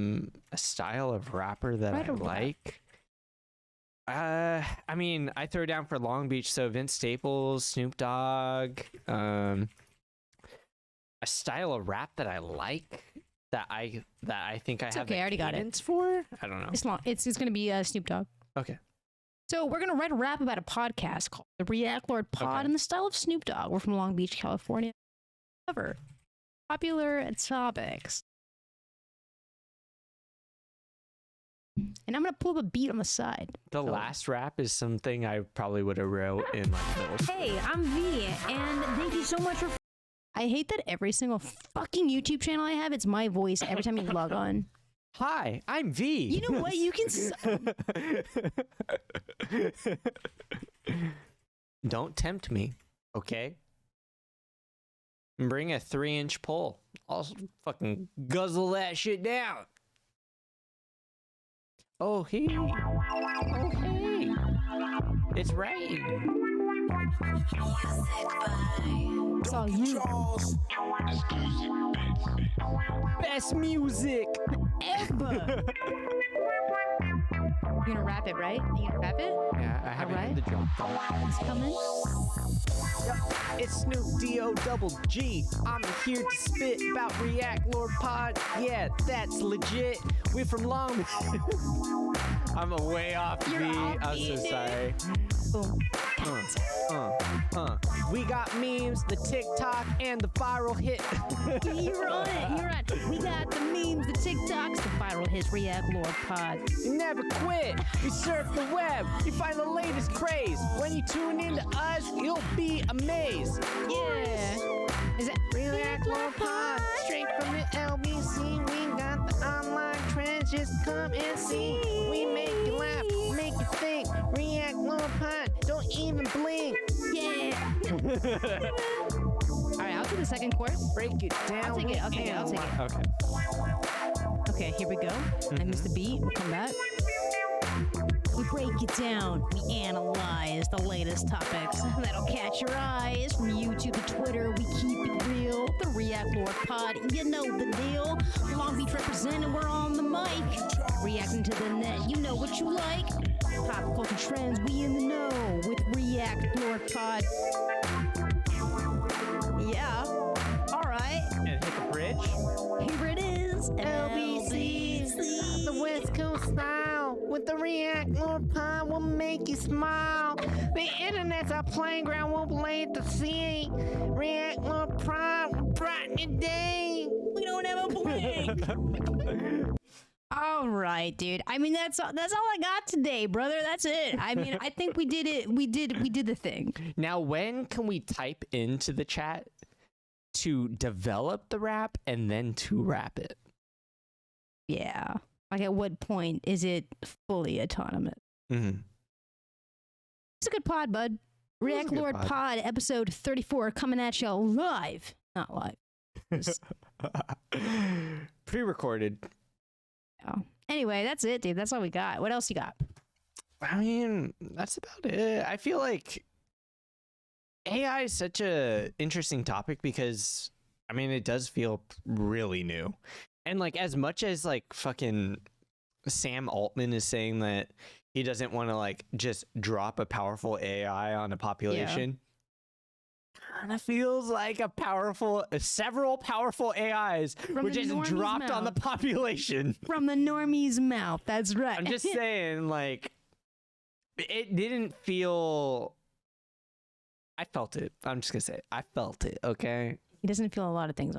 Speaker 2: style of rapper that I like. I mean, I throw down for Long Beach, so Vince Staples, Snoop Dogg. A style of rap that I like, that I think I have
Speaker 1: okay, I already got it.
Speaker 2: For. I don't know.
Speaker 1: It's long. It's gonna be Snoop Dogg.
Speaker 2: Okay.
Speaker 1: So we're gonna write a rap about a podcast called the React Lord Pod in the style of Snoop Dogg. We're from Long Beach, California. cover. Popular topics. And I'm gonna pull up a beat on the side.
Speaker 2: The last rap is something I probably would have wrote in like middle school.
Speaker 1: Hey, I'm V, and thank you so much for. I hate that every single fucking YouTube channel I have, it's my voice every time you log on.
Speaker 2: Hi, I'm V.
Speaker 1: You know what? You can.
Speaker 2: Don't tempt me, okay? Bring a 3-inch pole. I'll fucking guzzle that shit down. Oh, hey. Oh, hey. It's right.
Speaker 1: It's all you.
Speaker 2: Best music
Speaker 1: Ever. You're gonna rap it, right? You gonna rap it?
Speaker 2: Yeah, I haven't
Speaker 1: Alright.
Speaker 2: heard the drum though.
Speaker 1: It's coming.
Speaker 2: It's Snoop D-O-double G. I'm here to spit about React Lord Pod. Yeah, that's legit. We're from Long. I'm way off
Speaker 1: You're
Speaker 2: beat.
Speaker 1: off
Speaker 2: I'm
Speaker 1: beat,
Speaker 2: so
Speaker 1: dude.
Speaker 2: sorry.
Speaker 1: Boom.
Speaker 2: We got memes, the TikTok, and the viral hit.
Speaker 1: You're on it. You're on. We got the memes, the TikToks, the viral hits. React Lord Pod.
Speaker 2: Never quit. We surf the web. You find the latest craze. When you tune into us, you'll be amazed.
Speaker 1: Yeah. Is it
Speaker 2: React Lord Pod, straight from the LBC. We got the online trends. Just come and see. We make you laugh, make you think. React Lord Pod, don't even blink.
Speaker 1: Yeah. All right, I'll do the second chorus.
Speaker 2: Break it down.
Speaker 1: I'll take it. I'll take it. I'll take it.
Speaker 2: Okay.
Speaker 1: Okay, here we go. I missed the beat. We'll come back. We break it down. We analyze the latest topics that'll catch your eyes. From YouTube to Twitter, we keep it real. The React Lord Pod, you know the deal. Long Beach representing, we're on the mic. Reacting to the net, you know what you like. Pop culture trends, we in the know. With React Lord Pod. Yeah. All right.
Speaker 2: And hit the bridge.
Speaker 1: Here it is.
Speaker 2: LBC, the West Coast style. With the React Lord Pod, we'll make you smile. The internet's our playground, we'll play it to see. React Lord Pod, we'll brighten your day.
Speaker 1: We don't have a blink. All right, dude. I mean, that's all I got today, brother. That's it. I mean, I think we did it. We did the thing.
Speaker 2: Now, when can we type into the chat to develop the rap and then to rap it?
Speaker 1: Yeah. Like, at what point is it fully autonomous?
Speaker 2: Mm-hmm.
Speaker 1: It's a good pod, bud. React Lord pod, episode 34, coming at you live. Not live.
Speaker 2: Pre-recorded.
Speaker 1: Yeah. Anyway, that's it, dude. That's all we got. What else you got?
Speaker 2: I mean, that's about it. I feel like AI is such a interesting topic because, I mean, it does feel really new. And like, as much as like fucking Sam Altman is saying that he doesn't want to like just drop a powerful AI on a population, kind of feels like several powerful AIs were just dropped on the population.
Speaker 1: From the normie's mouth. That's right.
Speaker 2: I'm just saying, like, it didn't feel. I felt it. I'm just gonna say it. I felt it. Okay.
Speaker 1: He doesn't feel a lot of things.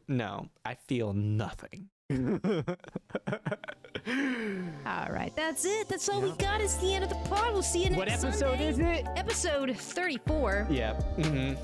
Speaker 2: No, I feel nothing.
Speaker 1: All right, that's it. That's all we got. It's the end of the pod. We'll see you next
Speaker 2: What episode
Speaker 1: Sunday.
Speaker 2: is it?
Speaker 1: Episode 34.
Speaker 2: Yeah. Mm-hmm.